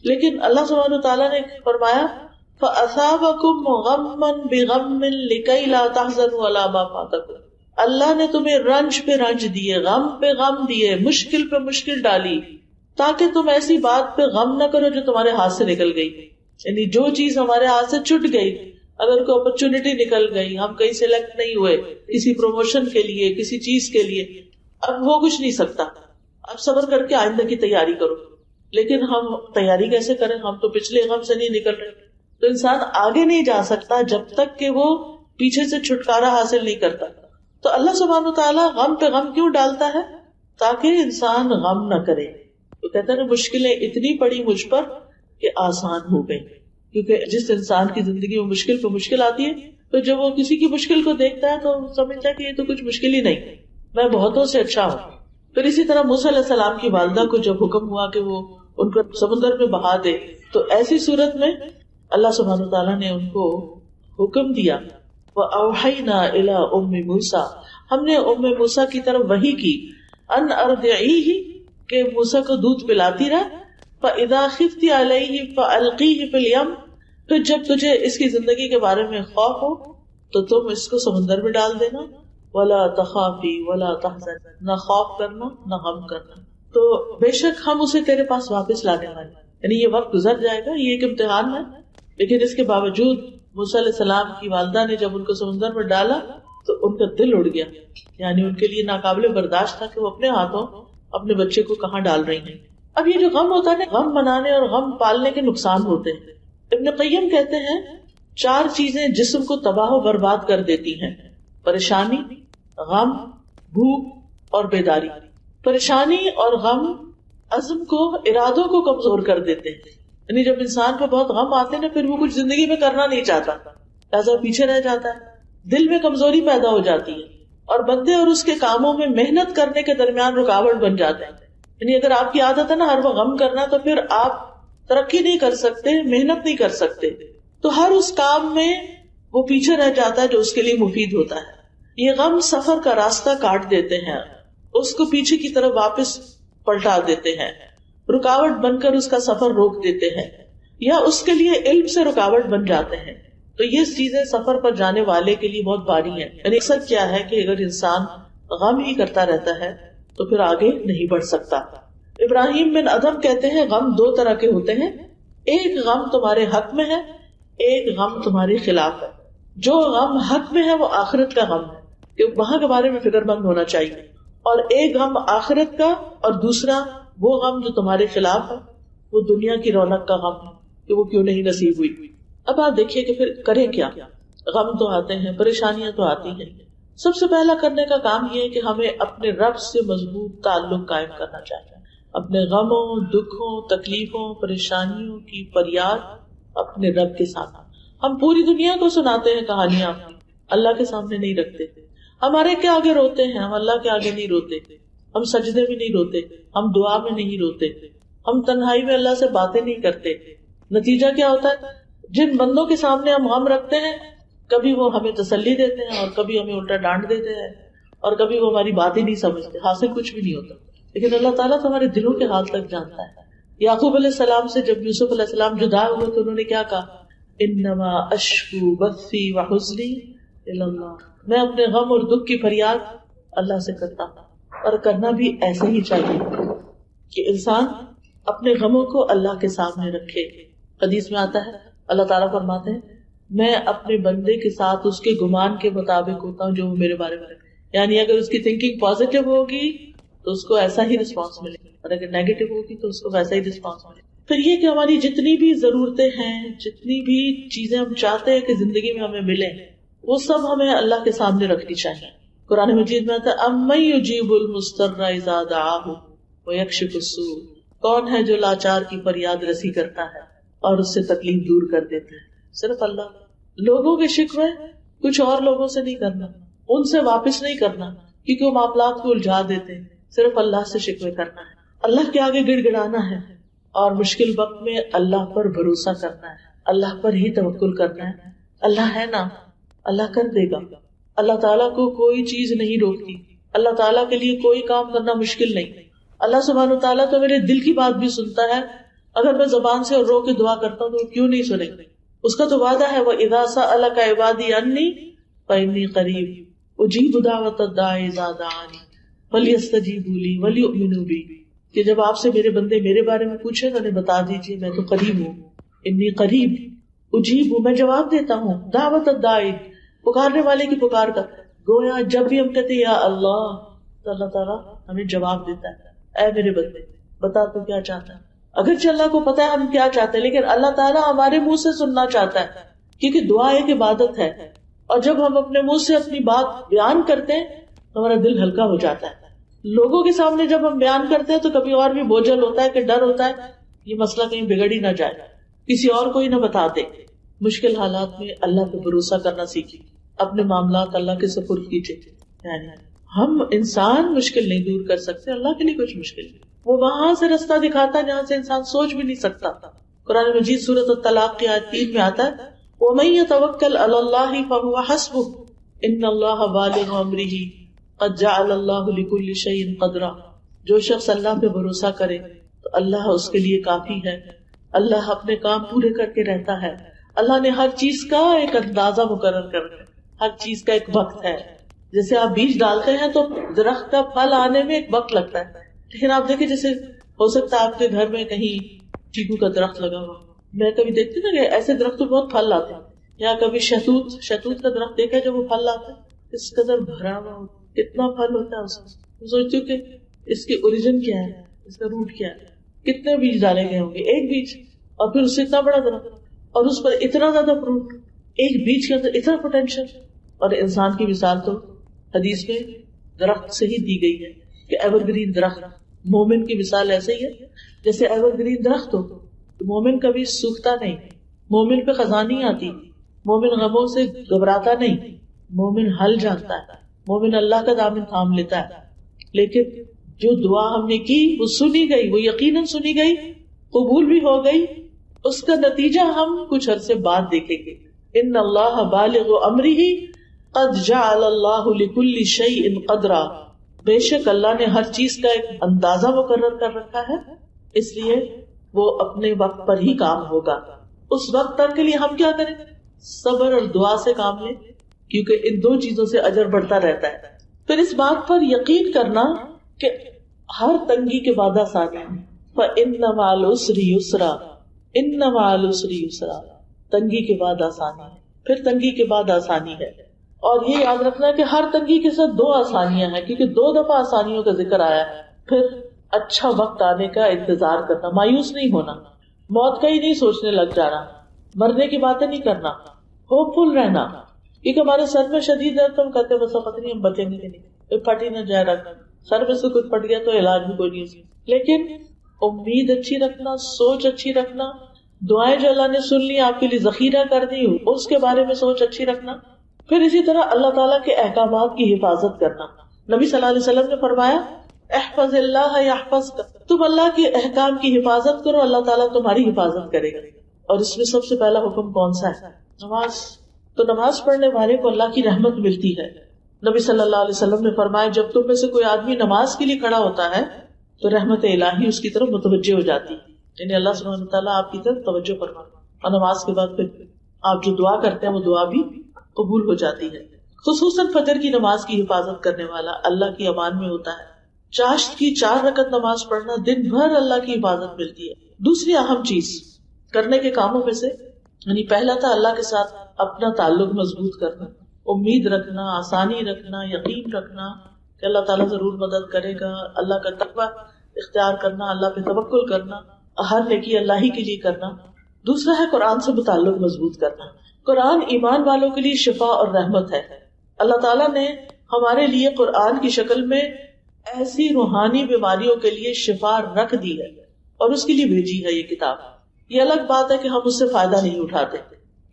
لیکن اللہ سبحانہ وتعالیٰ نے فرمایا فَأَثَابَكُمْ غَمًّا بِغَمٍّ لِكَيْ لَا تَحْزَنُوا عَلَىٰ مَا فَاتَكُمْ. اللہ نے تمہیں رنج پہ رنج دیے، غم پہ غم دیے، مشکل پہ مشکل ڈالی، تاکہ تم ایسی بات پہ غم نہ کرو جو تمہارے ہاتھ سے نکل گئی. یعنی جو چیز ہمارے ہاتھ سے چھٹ گئی، اگر کوئی اپرچونٹی نکل گئی، ہم کہیں سلیکٹ نہیں ہوئے کسی پروموشن کے لیے، کسی چیز کے لیے، اب وہ کچھ نہیں سکتا، اب صبر کر کے آئندہ کی تیاری کرو. لیکن ہم تیاری کیسے کریں؟ ہم تو پچھلے غم سے نہیں نکل رہے. تو انسان آگے نہیں جا سکتا جب تک کہ وہ پیچھے سے چھٹکارا حاصل نہیں کرتا. تو اللہ سبحانہ وتعالیٰ غم پہ غم کیوں ڈالتا ہے؟ تاکہ انسان غم نہ کرے. تو کہتے ہیں مشکلیں اتنی پڑی مجھ پر کہ آسان ہو گئی. کیونکہ جس انسان کی زندگی میں مشکل پہ مشکل آتی ہے تو جب وہ کسی کی مشکل کو دیکھتا ہے تو سمجھتا ہے کہ یہ تو کچھ مشکل ہی نہیں، میں بہتوں سے اچھا ہوں. پھر اسی طرح موسیٰ علیہ السلام کی والدہ کو جب حکم ہوا کہ وہ ان کو سمندر میں بہا دے، تو ایسی صورت میں اللہ سبحانہ وتعالیٰ نے ان کو حکم دیا وَأَوْحَيْنَا إِلَىٰ أُمِّ مُوسَىٰ، ہم نے ام موسیٰ کی طرف وحی کی ان ارضعیہ کہ موسیٰ کو دودھ پلاتی رہ. فَإِذَا خِفْتِ عَلَيْهِ فَأَلْقِيهِ فِي الْيَمِّ، پھر جب تجھے اس کی زندگی کے بارے میں خوف ہو تو تم اس کو سمندر میں ڈال دینا. وَلَا تَخَافِي وَلَا تَحْزَنِي، نہ خوف کرنا نہ غم کرنا، تو بے شک ہم اسے تیرے پاس واپس لانے والے. یعنی یہ وقت گزر جائے گا، یہ ایک امتحان ہے. لیکن اس کے باوجود موسیٰ علیہ السلام کی والدہ نے جب ان کو سمندر میں ڈالا تو ان کا دل اڑ گیا. یعنی ان کے لیے ناقابل برداشت تھا کہ وہ اپنے ہاتھوں اپنے بچے کو کہاں ڈال رہی ہیں. اب یہ جو غم ہوتا ہے نا، غم منانے اور غم پالنے کے نقصان ہوتے ہیں. ابن قیم کہتے ہیں 4 چیزیں جسم کو تباہ و برباد کر دیتی ہیں: پریشانی، غم، بھوک اور بیداری. پریشانی اور غم عزم کو، ارادوں کو کمزور کر دیتے ہیں. یعنی جب انسان پہ بہت غم آتے ہیں نا، پھر وہ کچھ زندگی میں کرنا نہیں چاہتا، لہذا پیچھے رہ جاتا ہے. دل میں کمزوری پیدا ہو جاتی ہے اور بندے اور اس کے کاموں میں محنت کرنے کے درمیان رکاوٹ بن جاتے ہیں. یعنی اگر آپ کی عادت ہے نا ہر وقت غم کرنا، تو پھر آپ ترقی نہیں کر سکتے، محنت نہیں کر سکتے. تو ہر اس کام میں وہ پیچھے رہ جاتا ہے جو اس کے لیے مفید ہوتا ہے. یہ غم سفر کا راستہ کاٹ دیتے ہیں، اس کو پیچھے کی طرف واپس پلٹا دیتے ہیں، رکاوٹ بن کر اس کا سفر روک دیتے ہیں، یا اس کے لیے علم سے رکاوٹ بن جاتے ہیں. تو یہ چیزیں سفر پر جانے والے کے لیے بہت بھاری ہیں. یعنی اکثر کیا ہے کہ اگر انسان غم ہی کرتا رہتا ہے تو پھر آگے نہیں بڑھ سکتا. ابراہیم بن ادم کہتے ہیں غم 2 طرح کے ہوتے ہیں، ایک غم تمہارے حق میں ہے، ایک غم تمہارے خلاف ہے. جو غم حق میں ہے وہ آخرت کا غم ہے کہ وہاں کے بارے میں فکر مند ہونا چاہیے، اور ایک غم آخرت کا، اور دوسرا وہ غم جو تمہارے خلاف ہے، وہ دنیا کی رونق کا غم ہے کہ وہ کیوں نہیں نصیب ہوئی. اب آپ دیکھیے کہ پھر کریں کیا. غم تو آتے ہیں، پریشانیاں تو آتی ہیں. سب سے پہلا کرنے کا کام یہ ہے کہ ہمیں اپنے رب سے مضبوط تعلق قائم کرنا چاہیے. اپنے غموں، دکھوں، تکلیفوں، پریشانیوں کی فریاد اپنے رب کے ساتھ. ہم پوری دنیا کو سناتے ہیں کہانیاں، اللہ کے سامنے نہیں رکھتے. ہمارے کے آگے روتے ہیں، ہم اللہ کے آگے نہیں روتے. ہم سجدے میں نہیں روتے، ہم دعا میں نہیں روتے، ہم تنہائی میں اللہ سے باتیں نہیں کرتے. نتیجہ کیا ہوتا ہے؟ جن بندوں کے سامنے ہم غم رکھتے ہیں، کبھی وہ ہمیں تسلی دیتے ہیں اور کبھی ہمیں الٹا ڈانٹ دیتے ہیں، اور کبھی وہ ہماری بات ہی نہیں سمجھتے. حاصل کچھ بھی نہیں ہوتا. لیکن اللہ تعالیٰ تو ہمارے دلوں کے حال تک جانتا ہے. یعقوب علیہ السلام سے جب یوسف علیہ السلام جدا ہوئے تو انہوں نے کیا کہا؟ انما اشکو بثی وحزنی الی اللہ، میں اپنے غم اور دکھ کی فریاد اللہ سے کرتا ہوں. اور کرنا بھی ایسے ہی چاہیے کہ انسان اپنے غموں کو اللہ کے سامنے رکھے. حدیث میں آتا ہے اللہ تعالیٰ فرماتے ہیں میں اپنے بندے کے ساتھ اس کے گمان کے مطابق ہوتا ہوں جو وہ میرے بارے میں رکھے. یعنی اگر اس کی تھنکنگ پازیٹیو ہوگی تو اس کو ایسا ہی رسپانس ملے گا، اور اگر نیگیٹو ہوگی تو اس کو ویسا ہی رسپانس ملے گا. پھر یہ کہ ہماری جتنی بھی ضرورتیں ہیں، جتنی بھی چیزیں ہم چاہتے ہیں کہ زندگی میں ہمیں ملیں، وہ سب ہمیں اللہ کے سامنے رکھنی چاہیے. قرآن مجید میں آتا ہے امن یجیب المضطر اذا دعاہ ویکشف السوء، کون ہے جو لاچار کی فریاد رسی کرتا ہے اور اس سے تکلیف دور کر دیتا ہے؟ صرف اللہ. لوگوں کے شکوے کچھ اور لوگوں سے نہیں کرنا، ان سے واپس نہیں کرنا، کیونکہ وہ معاملات کو الجھا دیتے ہیں. صرف اللہ سے شکوے کرنا ہے، اللہ کے آگے گڑ گڑانا ہے، اور مشکل وقت میں اللہ پر بھروسہ کرنا ہے، اللہ پر ہی توکل کرنا ہے. اللہ ہے نا، اللہ کر دے گا. اللہ تعالیٰ کو کوئی چیز نہیں روکتی، اللہ تعالیٰ کے لیے کوئی کام کرنا مشکل نہیں. اللہ سبحانہ و تعالیٰ تو میرے دل کی بات بھی سنتا ہے. اگر میں زبان سے اور رو کے دعا کرتا ہوں تو کیوں نہیں سنے؟ اس کا تو وعدہ ہے وَإِذَا سَأَلَكَ عِبَادِي عَنِّي فَإِنِّي قَرِيبٌ أُجِيبُ دَعْوَةَ الدَّاعِ إِذَا دَعَانِ فَلْيَسْتَجِيبُوا لِي وَلْيُؤْمِنُوا بِي، کہ جب آپ سے میرے بندے میرے بارے میں پوچھیں تو انہیں بتا دیجیے میں تو قریب ہوں. انی قریب، اجیب، میں جواب دیتا ہوں، دعوت الداعی، پکارنے والے کی پکار کا. گویا جب بھی ہم کہتے ہیں یا اللہ تو اللہ تعالیٰ ہمیں جواب دیتا ہے، اے میرے بندے بتا تو کیا چاہتا ہے. اگرچہ اللہ کو پتا ہے ہم کیا چاہتے ہیں، لیکن اللہ تعالیٰ ہمارے منہ سے سننا چاہتا ہے، کیونکہ دعا ایک عبادت ہے. اور جب ہم اپنے منہ سے اپنی بات بیان کرتے ہیں تو ہمارا دل ہلکا ہو جاتا ہے. لوگوں کے سامنے جب ہم بیان کرتے ہیں تو کبھی اور بھی بوجھل ہوتا ہے کہ ڈر ہوتا ہے یہ مسئلہ کہیں بگڑ ہی نہ جائے، کسی اور کو ہی نہ بتا دے. مشکل حالات میں اللہ پہ بھروسہ کرنا سیکھیے، اپنے معاملات اللہ کے سپرد کیجیے. یعنی ہم انسان مشکل نہیں دور کر سکتے، اللہ کے لیے کچھ مشکل نہیں. وہ وہاں سے راستہ دکھاتا ہے جہاں سے انسان سوچ بھی نہیں سکتا. قرآن مجید سورۃ الطلاق کی آیت 3 میں آتا ہے وَمَن يَتَوَكَّلْ عَلَى اللَّهِ فَهُوَ حَسْبُهُ إِنَّ اللَّهَ بَالِغُ أَمْرِهِ قَدْ جَعَلَ اللَّهُ لِكُلِّ شَيْءٍ قَدْرًا. جو شخص اللہ پہ بھروسہ کرے تو اللہ اس کے لیے کافی ہے. اللہ اپنے کام پورے کر کے رہتا ہے. اللہ نے ہر چیز کا ایک اندازہ مقرر کر رکھا ہے، ہر چیز کا ایک وقت ہے. جیسے آپ بیج ڈالتے ہیں تو درخت کا پھل آنے میں ایک وقت لگتا ہے، لیکن آپ دیکھیں جیسے ہو سکتا ہے آپ کے گھر میں کہیں چیکو کا درخت لگا ہوا، میں کبھی دیکھتی نا کہ ایسے درخت تو بہت پھل لاتے ہیں. یا کبھی شہتوت کا درخت دیکھا جب وہ پھل لاتا ہے اس قدر بھرا ہوا کتنا پھل ہوتا ہے اس میں. سوچتی ہوں کہ اس کی اوریجن کیا ہے، اس کا روٹ کیا ہے، کتنے بیج ڈالے گئے ہوں گے. ایک بیج اور پھر اس سے اتنا بڑا درخت اور اس پر اتنا زیادہ فروٹ، ایک بیج کے اندر اتنا پوٹینشیل. اور انسان کی مثال تو حدیث میں درخت سے ہی دی گئی ہے کہ ایور گرین درخت. مومن کی مثال ایسے ہی ہے جیسے ایور گرین درخت ہو. مومن کبھی سوکھتا نہیں، مومن پہ خزاں نہیں آتی، مومن غموں سے گھبراتا نہیں، مومن حل جانتا ہے، مومن اللہ کا دامن تھام لیتا ہے. لیکن جو دعا ہم نے کی وہ سنی گئی، وہ یقیناً سنی گئی، قبول بھی ہو گئی. اس کا نتیجہ ہم کچھ عرصے بعد دیکھیں گے. ان اللہ بالغ امرہ قد جعل اللہ لکل شیء قدرا. بے شک اللہ نے ہر چیز کا ایک اندازہ مقرر کر رکھا ہے، اس لیے وہ اپنے وقت پر ہی کام ہوگا. اس وقت تک کے لیے ہم کیا کریں؟ صبر اور دعا سے کام لیں، کیونکہ ان دو چیزوں سے اجر بڑھتا رہتا ہے. پھر اس بات پر یقین کرنا کہ ہر تنگی کے بعد آسانی ہے. فَإِنَّ مَعَ الْعُسْرِ يُسْرًا إِنَّ مَعَ الْعُسْرِ يُسْرًا. تنگی کے بعد آسانی ہے، پھر تنگی کے بعد آسانی ہے. اور یہ یاد رکھنا کہ ہر تنگی کے ساتھ دو آسانیاں ہیں، کیونکہ 2 دفعہ آسانیوں کا ذکر آیا ہے. پھر اچھا وقت آنے کا انتظار کرنا، مایوس نہیں ہونا، موت کا ہی نہیں سوچنے لگ جانا، مرنے کی باتیں نہیں کرنا، ہوپ فل رہنا. کیونکہ ہمارے سر میں شدید درد تو ہم کہتے ہیں بس پتہ نہیں ہم بچیں گے کہ نہیں، پھٹ ہی نہ جائے رکھ، سر میں سے کچھ پھٹ گیا تو علاج بھی کوئی نہیں. لیکن امید اچھی رکھنا، سوچ اچھی رکھنا، دعائیں جو اللہ نے سن لی آپ کے لیے ذخیرہ کر دی اس کے بارے میں سوچ اچھی رکھنا. پھر اسی طرح اللہ تعالیٰ کے احکامات کی حفاظت کرنا. نبی صلی اللہ علیہ وسلم نے فرمایا احفظ اللہ یحفظک، تم اللہ کے احکام کی حفاظت کرو اللہ تعالیٰ تمہاری حفاظت کرے گا. اور اس میں سب سے پہلا حکم کون سا ہے؟ نماز. تو نماز پڑھنے والے کو اللہ کی رحمت ملتی ہے. نبی صلی اللہ علیہ وسلم نے فرمایا جب تم میں سے کوئی آدمی نماز کے لیے کھڑا ہوتا ہے تو رحمت الہی اس کی طرف متوجہ ہو جاتی ہے، یعنی اللہ سبحانہ وتعالیٰ آپ کی طرف توجہ فرماتا ہے. اور نماز کے بعد پھر آپ جو دعا کرتے ہیں وہ دعا بھی قبول ہو جاتی ہے. خصوصاً فجر کی نماز کی حفاظت کرنے والا اللہ کی امان میں ہوتا ہے. چاشت کی 4 رکعت نماز پڑھنا دن بھر اللہ کی حفاظت ملتی ہے. دوسری اہم چیز کرنے کے کاموں میں سے یعنی پہلا تھا اللہ کے ساتھ اپنا تعلق مضبوط کرنا، امید رکھنا، آسانی رکھنا، یقین رکھنا کہ اللہ تعالیٰ ضرور مدد کرے گا، اللہ کا تقویٰ اختیار کرنا، اللہ پہ توکل کرنا، ہر نیکی اللہ ہی کے لیے کرنا. دوسرا ہے قرآن سے متعلق مضبوط کرنا. قرآن ایمان والوں کے لیے شفا اور رحمت ہے. اللہ تعالیٰ نے ہمارے لیے قرآن کی شکل میں ایسی روحانی بیماریوں کے لیے شفا رکھ دی ہے اور اس کے لیے بھیجی ہے یہ کتاب. یہ الگ بات ہے کہ ہم اس سے فائدہ نہیں اٹھاتے.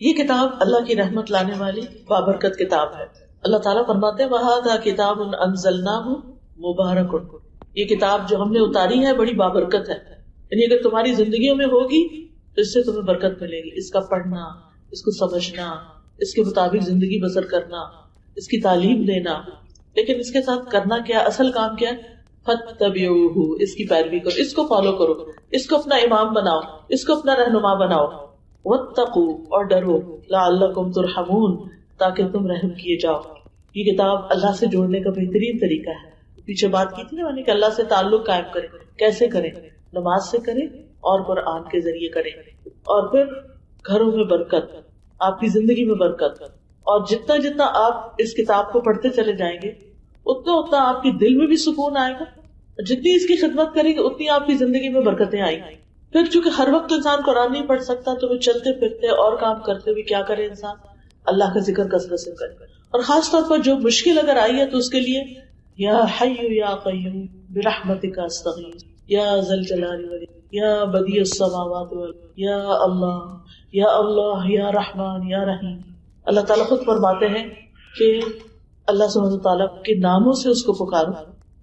یہ کتاب اللہ کی رحمت لانے والی بابرکت کتاب ہے. اللہ تعالیٰ فرماتے ہیں وَهَذَا كِتَابٌ أَنزَلْنَاهُ مُبَارَكٌ، یہ کتاب جو ہم نے اتاری ہے بڑی بابرکت ہے، یعنی اگر تمہاری زندگیوں میں ہوگی تو اس سے تمہیں برکت ملے گی. اس کا پڑھنا، اس کو سمجھنا، اس کے مطابق زندگی بسر کرنا، اس کی تعلیم دینا. لیکن اس کے ساتھ کرنا کیا، اصل کام کیا ہے؟ فَاتَّبِعُوهُ، اس کی پیروی کرو، اس کو فالو کرو، اس کو اپنا امام بناؤ، اس کو اپنا رہنما بناؤ. وَاتَّقُوا، اور ڈرو، لَعَلَّكُمْ تُرْحَمُونَ، تاکہ تم رحم کیے جاؤ. یہ کتاب اللہ سے جوڑنے کا بہترین طریقہ ہے. پیچھے بات کی تھی نا میں نے کہ اللہ سے تعلق قائم کریں. کیسے کریں؟ نماز سے کریں اور قرآن کے ذریعے کریں. اور پھر گھروں میں برکت، آپ کی زندگی میں برکت. اور جتنا جتنا آپ اس کتاب کو پڑھتے چلے جائیں گے اتنا اتنا آپ کے دل میں بھی سکون آئے گا. جتنی اس کی خدمت کریں گے اتنی آپ کی زندگی میں برکتیں آئیں گی. پھر چونکہ ہر وقت انسان قرآن نہیں پڑھ سکتا تو وہ چلتے پھرتے اور کام کرتے ہوئے کیا کرے، انسان اللہ کا ذکر کثرت سے کرے. اور خاص طور پر جو مشکل اگر آئی ہے تو اس کے لیے یا حی یا قیوم برحمتک استغیث یا ذا الجلال والاکرام یا بدیع السماوات والارض یا اللہ یا رحمان یا رحیم. اللہ تعالیٰ خود فرماتے ہیں کہ اللہ سبحانہ تعالیٰ کے ناموں سے اس کو پکارو،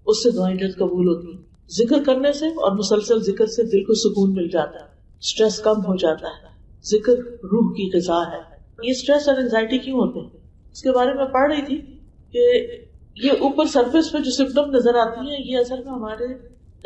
اس سے دعائیں جلد قبول ہوتی ہیں. ذکر کرنے سے اور مسلسل ذکر سے دل کو سکون مل جاتا ہے، سٹریس کم ہو جاتا ہے. ذکر روح کی غذا ہے. یہ سٹریس اور انزائٹی کیوں ہوتے ہیں اس کے بارے میں پڑھ رہی تھی کہ یہ اوپر سرفیس پہ جو سمپٹم نظر آتی ہیں یہ اصل میں ہمارے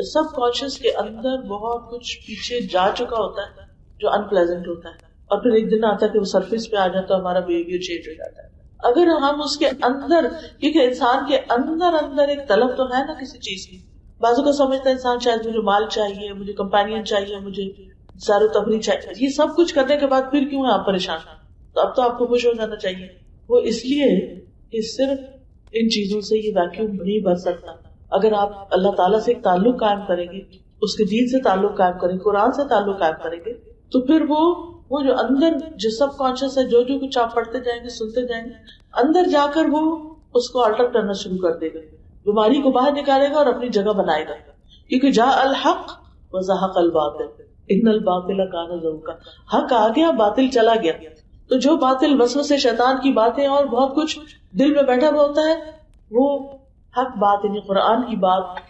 سب کانشیس کے اندر بہت کچھ پیچھے جا چکا ہوتا ہے جو ان پلیزنٹ ہوتا ہے، اور پھر ایک دن آتا ہے کہ وہ سرفیس پہ آ جاتا ہے، ہمارا بہیویئر چینج ہو جاتا ہے. اگر ہم اس کے اندر، کیونکہ انسان کے اندر ایک طلب تو ہے نا کسی چیز کی. بازو کا سمجھتا ہے انسان شاید مجھے مال چاہیے، مجھے کمپینین چاہیے، مجھے سیر و تفریح چاہیے. یہ سب کچھ کرنے کے بعد پھر کیوں ہے آپ پریشان؟ تو اب تو آپ کو خوش ہو جانا چاہیے. وہ اس لیے کہ صرف ان چیزوں سے یہ ویکیوم نہیں بھر سکتا. اگر آپ اللہ تعالیٰ سے ایک تعلق قائم کریں گے، اس کے دین سے تعلق قائم کریں گے، قرآن سے تعلق قائم کریں گے، تو پھر وہ جو اندر جو سب کانشیس ہے، جو کچھ آپ پڑھتے جائیں گے، سنتے جائیں گے، اندر جا کر وہ اس کو آلٹر کرنا شروع کر دے گا، بیماری کو باہر نکالے گا اور اپنی جگہ بنائے گا. کیونکہ جاء الحق وزہق الباطل ان الباطل کان زہوقا، حق آ گیا، باطل چلا گیا. تو جو باطل وسوسے شیطان کی باتیں اور بہت کچھ دل میں بیٹھا ہوا ہوتا ہے، وہ حق بات یعنی قرآن کی بات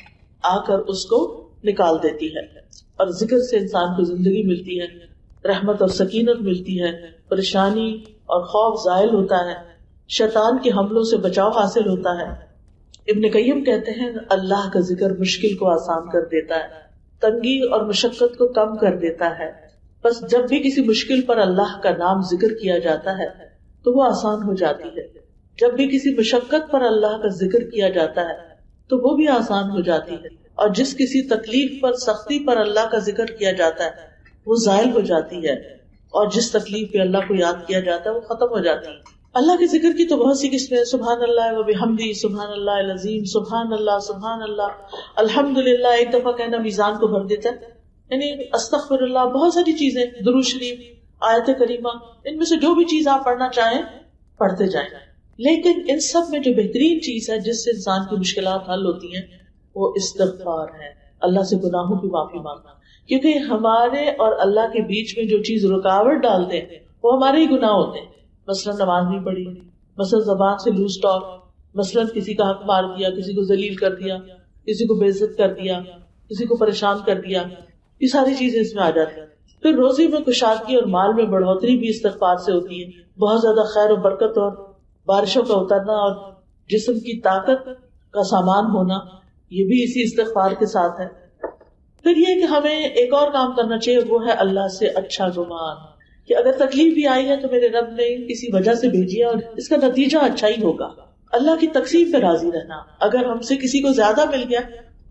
آ کر اس کو نکال دیتی ہے. اور ذکر سے انسان کو زندگی ملتی ہے، رحمت اور سکینت ملتی ہے، پریشانی اور خوف زائل ہوتا ہے، شیطان کے حملوں سے بچاؤ حاصل ہوتا ہے. ابن قیم کہتے ہیں اللہ کا ذکر مشکل کو آسان کر دیتا ہے، تنگی اور مشقت کو کم کر دیتا ہے. بس جب بھی کسی مشکل پر اللہ کا نام ذکر کیا جاتا ہے تو وہ آسان ہو جاتی ہے. جب بھی کسی مشقت پر اللہ کا ذکر کیا جاتا ہے تو وہ بھی آسان ہو جاتی ہے. اور جس کسی تکلیف پر، سختی پر اللہ کا ذکر کیا جاتا ہے وہ زائل ہو جاتی ہے. اور جس تکلیف پہ اللہ کو یاد کیا جاتا ہے وہ ختم ہو جاتی ہے. اللہ کے ذکر کی تو بہت سی قسمیں ہیں. سبحان اللہ و بحمدہ، سبحان اللہ العظیم، سبحان اللہ، الحمدللہ. ایک دفعہ کہنا میزان کو بھر دیتا ہے. یعنی استغفر اللہ، بہت ساری چیزیں، درود شریف، آیت کریمہ، ان میں سے جو بھی چیز آپ پڑھنا چاہیں پڑھتے جائیں. لیکن ان سب میں جو بہترین چیز ہے جس سے انسان کی مشکلات حل ہوتی ہیں وہ استغفار ہے، اللہ سے گناہوں کی معافی مانگنا. کیونکہ ہمارے اور اللہ کے بیچ میں جو چیز رکاوٹ ڈالتے ہیں وہ ہمارے ہی گناہ ہوتے ہیں. مثلا نماز نہیں پڑھی، مثلا زبان سے لوز ٹاک، مثلا کسی کا حق مار دیا، کسی کو ذلیل کر دیا، کسی کو بے عزت کر دیا، کسی کو پریشان کر دیا، یہ ساری چیزیں اس میں آ جاتی ہیں. پھر روزی میں کشادگی اور مال میں بڑھوتری بھی استغفار سے ہوتی ہے. بہت زیادہ خیر و برکت اور بارشوں کا اترنا اور جسم کی طاقت کا سامان ہونا، یہ بھی اسی استغفار کے ساتھ ہے. پھر یہ کہ ہمیں ایک اور کام کرنا چاہیے، وہ ہے اللہ سے اچھا گمان، کہ اگر تکلیف بھی آئی ہے تو میرے رب نے کسی وجہ سے بھیجی ہے اور اس کا نتیجہ اچھا ہی ہوگا. اللہ کی تقسیم پہ راضی رہنا. اگر ہم سے کسی کو زیادہ مل گیا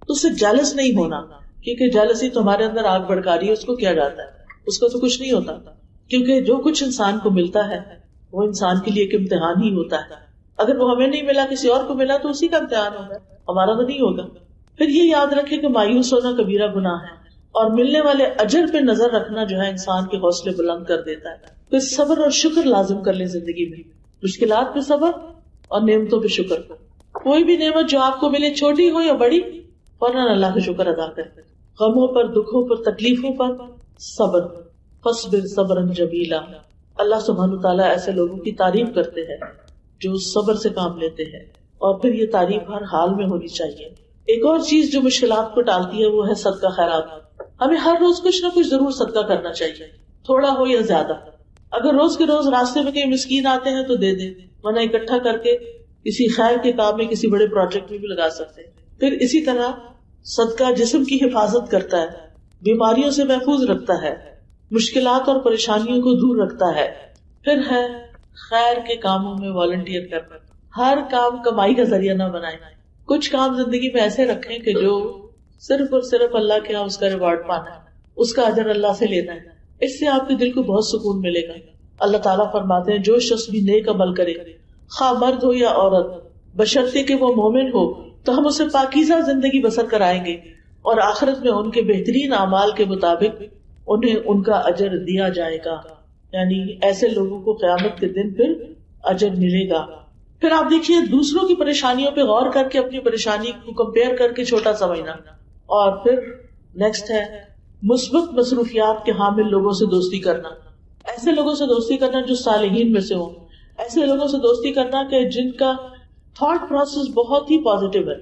تو اس سے جیلس نہیں ہونا، کیونکہ جیلسی تو ہمارے اندر آگ بھڑکا رہی ہے. اس کو کیا جاتا ہے، اس کو تو کچھ نہیں ہوتا. کیونکہ جو کچھ انسان کو ملتا ہے وہ انسان کے لیے ایک امتحان ہی ہوتا ہے. اگر وہ ہمیں نہیں ملا، کسی اور کو ملا تو اسی کا امتحان ہوگا، ہمارا تو نہیں ہوگا. پھر یہ یاد رکھے کہ مایوس ہونا کبیرہ گناہ ہے، اور ملنے والے اجر پہ نظر رکھنا جو ہے انسان کے حوصلے بلند کر دیتا ہے. پھر صبر اور شکر لازم کر لیں زندگی میں، مشکلات پہ صبر اور نعمتوں پہ شکر. کوئی بھی نعمت جو آپ کو ملے، چھوٹی ہو یا بڑی، فوراً اللہ کا شکر ادا کریں. غموں پر، دکھوں پر، تکلیفوں پر صبر، فاصبر صبرا جمیلا. اللہ سبحانہ تعالیٰ ایسے لوگوں کی تعریف کرتے ہیں جو صبر سے کام لیتے ہیں. اور پھر یہ تعریف ہر حال میں ہونی چاہیے. ایک اور چیز جو مشکلات کو ٹالتی ہے وہ ہے صدقہ خیرات. ہمیں ہر روز کچھ نہ کچھ ضرور صدقہ کرنا چاہیے، تھوڑا ہو یا زیادہ. اگر روز کے روز راستے میں کہیں مسکین آتے ہیں تو دے دیں، ورنہ اکٹھا کر کے کسی خیر کے کام میں، کسی بڑے پروجیکٹ میں بھی لگا سکتے ہیں. پھر اسی طرح صدقہ جسم کی حفاظت کرتا ہے، بیماریوں سے محفوظ رکھتا ہے، مشکلات اور پریشانیوں کو دور رکھتا ہے. پھر ہے خیر کے کاموں میں والنٹیئر کرنا. ہر کام کمائی کا ذریعہ نہ بنائیں. کچھ کام زندگی میں ایسے رکھیں کہ جو صرف اور صرف اللہ کے ہاں اس کا ریوارڈ پانا ہے، اس کا اجر اللہ سے لینا ہے. اس سے آپ کے دل کو بہت سکون ملے گا. اللہ تعالیٰ فرماتے ہیں جو شخص بھی نیک عمل کرے، خواہ مرد ہو یا عورت، بشرطے کہ وہ مومن ہو، تو ہم اسے پاکیزہ زندگی بسر کرائیں گے اور آخرت میں ان کے بہترین اعمال کے مطابق انہیں ان کا اجر دیا جائے گا. یعنی ایسے لوگوں کو قیامت کے دن پھر اجر ملے گا. پھر آپ دیکھیے دوسروں کی پریشانیوں پہ غور کر کے اپنی پریشانی کو کمپیئر کر کے چھوٹا سمجھنا. اور پھر نیکسٹ ہے مثبت مصروفیات کے حامل لوگوں سے دوستی کرنا. ایسے لوگوں سے دوستی کرنا جو صالحین میں سے ہوں. ایسے لوگوں سے دوستی کرنا کہ جن کا تھاٹ پروسیس بہت ہی پازیٹیو ہے،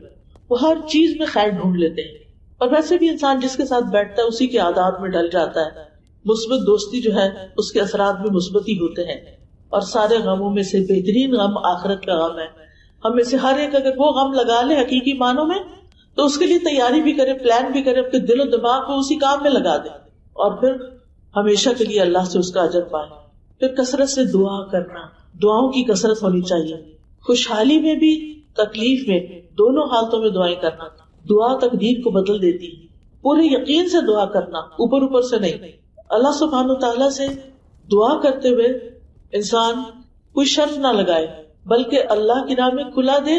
وہ ہر چیز میں خیر ڈھونڈ لیتے ہیں. اور ویسے بھی انسان جس کے ساتھ بیٹھتا ہے اسی کے عادات میں ڈل جاتا ہے. مثبت دوستی جو ہے اس کے اثرات بھی مثبت ہی ہوتے ہیں. اور سارے غموں میں سے بہترین غم آخرت کا غم ہے. ہم میں سے ہر ایک اگر وہ غم لگا لے حقیقی معنوں میں تو اس کے لیے تیاری بھی کرے، پلان بھی کرے، اپنے دل و دماغ کو اسی کام میں لگا دے اور پھر ہمیشہ کے لیے اللہ سے اس کا اجر پائے. پھر کثرت سے دعا کرنا، دعاؤں کی کثرت ہونی چاہیے. خوشحالی میں بھی تکلیف میں، دونوں حالتوں میں دعائیں کرنا. دعا تقدیر کو بدل دیتی ہے. پورے یقین سے دعا کرنا، اوپر اوپر سے نہیں. اللہ سبحانہ تعالیٰ سے دعا کرتے ہوئے انسان کوئی شرط نہ لگائے بلکہ اللہ کی راہ میں کھلا دے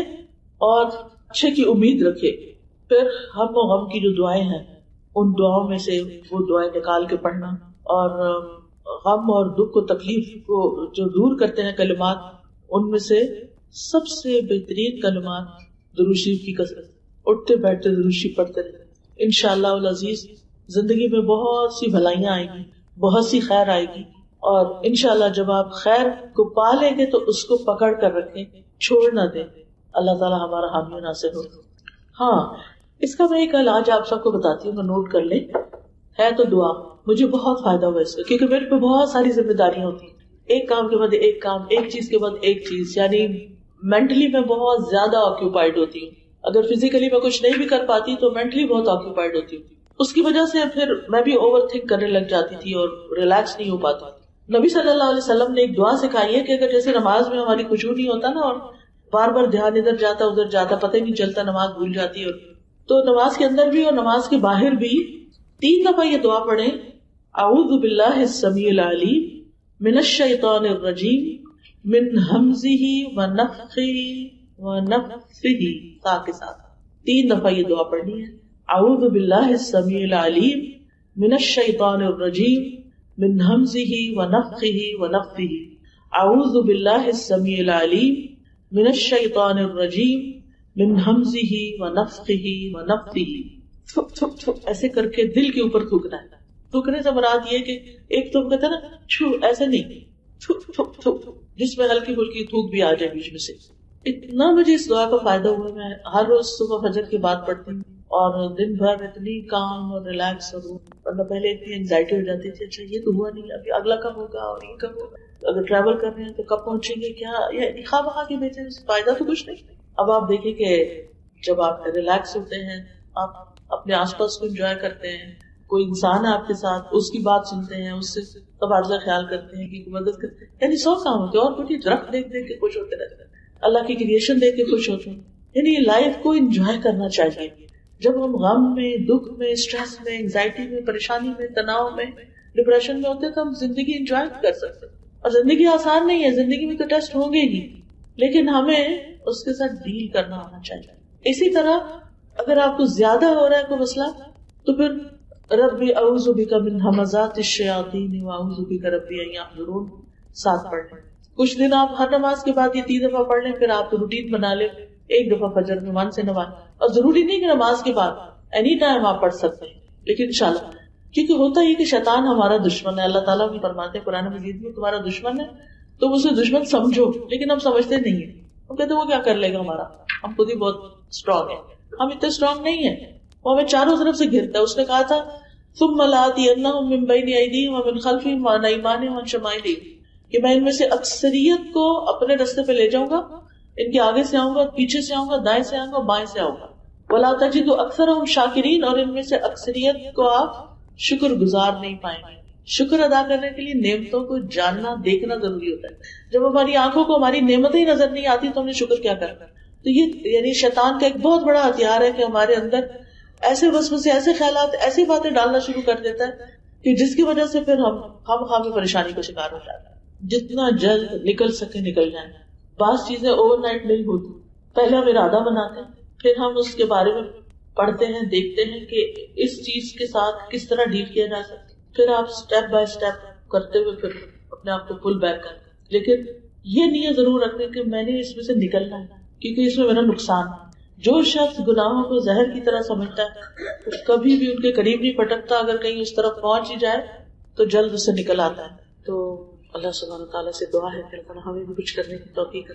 اور اچھے کی امید رکھے. پھر ہم و غم کی جو دعائیں ہیں ان دعاؤں میں سے وہ دعائیں نکال کے پڑھنا، اور غم اور دکھ و تکلیف کو جو دور کرتے ہیں کلمات، ان میں سے سب سے بہترین کلمات درود شریف کی کثرت. اٹھتے بیٹھتے درود شریف پڑھتے رہے. انشاءاللہ العزیز زندگی میں بہت سی بھلائیاں آئیں گی، بہت سی خیر آئے گی. اور انشاءاللہ جب آپ خیر کو پا لیں گے تو اس کو پکڑ کر رکھیں، چھوڑ نہ دیں. اللہ تعالیٰ ہمارا حامی و ناصر ہو. ہاں، اس کا میں ایک علاج آپ سب کو بتاتی ہوں، نوٹ کر لیں. ہے تو دعا. مجھے بہت فائدہ ہوا اس کا، کیونکہ میرے پہ بہت ساری ذمہ داریاں ہوتی ہیں، ایک کام کے بعد ایک کام، ایک چیز کے بعد ایک چیز. یعنی مینٹلی میں بہت زیادہ آکیوپائڈ ہوتی ہوں. اگر فزیکلی میں کچھ نہیں بھی کر پاتی تو مینٹلی بہت آکیوپائڈ ہوتی ہوں. اس کی وجہ سے پھر میں بھی اوور تھنک کرنے لگ جاتی تھی اور ریلیکس نہیں ہو پاتی. نبی صلی اللہ علیہ وسلم نے ایک دعا سکھائی ہے کہ اگر جیسے نماز میں ہماری خشوع نہیں ہوتا نا، اور بار بار دھیان ادھر جاتا ادھر جاتا، پتہ ہی نہیں چلتا، نماز بھول جاتی ہے، تو نماز کے اندر بھی اور نماز کے باہر بھی 3 دفعہ یہ دعا پڑھیں: اعوذ باللہ السمیع العلیم من الشیطان الرجیم من ہمزہ ونفخہ ونفثہ. تا کے ساتھ 3 دفعہ یہ دعا پڑھنی ہے. اعوذ باللہ السمیع العلیم من الشیطان الرجیم من ہمزہ ونفخہ ونفثہ. اعوذ باللہ السمیع العلیم من الشیطان الرجیم من ہمزہ ونفخہ ونفثہ. ایسے کر کے دل کے اوپر تھوکنا ہے. تھوکنے سے مراد یہ کہ ایک تو کہتے ہیں نا چھو، ایسے نہیں، جس میں ہلکی پھلکی تھوک بھی آ جائے بیچ میں سے. اتنا مجھے اس دعا کا فائدہ ہوا. میں ہر روز صبح فجر کے بعد پڑھتی ہوں اور دن بھر اتنی کام اور ریلیکس. اور پہلے اتنی انزائٹی ہو جاتی تھی، اچھا یہ تو ہوا نہیں، ابھی اگلا کب ہوگا اور یہ کب ہوگا، اگر ٹریول کر رہے ہیں تو کب پہنچیں گے، کیا یہ خواہ بخواہ کے بیچے فائدہ تو کچھ نہیں. اب آپ دیکھیں کہ جب آپ ریلیکس ہوتے ہیں، آپ اپنے آس پاس کو انجوائے کرتے ہیں، کوئی انسان ہے آپ کے ساتھ، اس کی بات سنتے ہیں، اس سے تبادلہ خیال کرتے ہیں، کہ مدد کرتے ہیں، یعنی 100 کام ہوتے ہیں. اور کچھ درخت دیکھ دیکھ کے خوش ہوتے رہتے ہیں، اللہ کی کریشن دیکھ کے خوش ہوتے ہیں. یعنی یہ لائف کو انجوائے کرنا چاہیے. جب ہم غم میں، دکھ میں، اسٹریس میں، انگزائٹی میں، پریشانی میں، تناؤ میں، ڈپریشن میں ہوتے ہیں تو ہم زندگی انجوائے کر سکتے ہیں. اور زندگی آسان نہیں ہے، زندگی میں تو ٹیسٹ ہوں گے ہی، لیکن ہمیں اس کے ساتھ ڈیل کرنا آنا چاہیے. اسی طرح اگر آپ کو زیادہ ہو رہا ہے کوئی مسئلہ تو پھر ربی اعوذ بک من ہمزات الشیاطین واعوذ بک ربی ان یحضرون ساتھ پڑھ لیں. کچھ دن آپ ہر نماز کے بعد یہ 3 دفعہ پڑھ لیں. پھر آپ روٹین بنا لیں، 1 دفعہ فجر میں 1 سے 9. اور ضروری نہیں کہ نماز کے بعد، اینی ٹائم آپ پڑھ سکتے ہیں، لیکن انشاءاللہ. کیونکہ ہوتا یہ کہ شیطان ہمارا دشمن ہے. اللہ تعالیٰ بھی فرماتے ہیں قرآن مجید میں تمہارا دشمن ہے تو اسے دشمن سمجھو، لیکن ہم سمجھتے نہیں ہیں. ہم کہتے ہیں وہ کیا کر لے گا ہمارا، ہم خود ہی بہت اسٹرانگ ہیں. ہم اتنے اسٹرانگ نہیں ہیں. وہ ہمیں چاروں طرف سے گھرتا ہے. اس نے کہا تھا ثم لآتینہم من بین ایدیہم ومن خلفہم وعن ایمانہم وعن شمائلہم، کہ میں ان میں سے اکثریت کو اپنے راستے پہ لے جاؤں گا، ان کے آگے سے آؤں گا، پیچھے سے آؤں گا، دائیں سے آؤں گا، بائیں سے آؤں گا. ولا تجد اکثرہم شاکرین، اور ان میں سے اکثریت کو آپ شکر گزار نہیں پائیں گے. شکر ادا کرنے کے لیے نعمتوں کو جاننا دیکھنا ضروری ہوتا ہے. جب ہماری آنکھوں کو ہماری نعمتیں ہی نظر نہیں آتی تو ہم نے شکر کیا کرنا. تو یہ یعنی شیطان کا ایک بہت بڑا ہتھیار ہے کہ ہمارے اندر ایسے وسوسے، ایسے خیالات، ایسی باتیں ڈالنا شروع کر دیتا ہے کہ جس کی وجہ سے پھر ہم خواہ پریشانی کا شکار ہو جاتے ہیں. جتنا جلد نکل سکے نکل جائیں. بعض چیزیں اوور نائٹ نہیں ہوتی. پہلے ہم ارادہ بناتے ہیں، پھر ہم اس کے بارے میں پڑھتے ہیں، دیکھتے ہیں کہ اس چیز کے ساتھ کس طرح ڈیل کیا جا سکتا. پھر آپ اسٹیپ بائی اسٹیپ کرتے ہوئے پھر اپنے آپ کو پل بیک کرتے. لیکن یہ نیت ضرور رکھیں کہ میں نے اس میں سے نکلنا ہے، کیونکہ اس میں میرا نقصان ہے. جو شخص گناہوں کو زہر کی طرح سمجھتا ہے وہ کبھی بھی ان کے قریب نہیں پٹکتا. اگر کہیں اس طرف پہنچ ہی جائے تو جلد اس سے نکل آتا ہے. تو اللہ سبحانہ وتعالیٰ سے دعا ہے کہ اللہ ہمیں بھی کچھ کرنے کی توفیق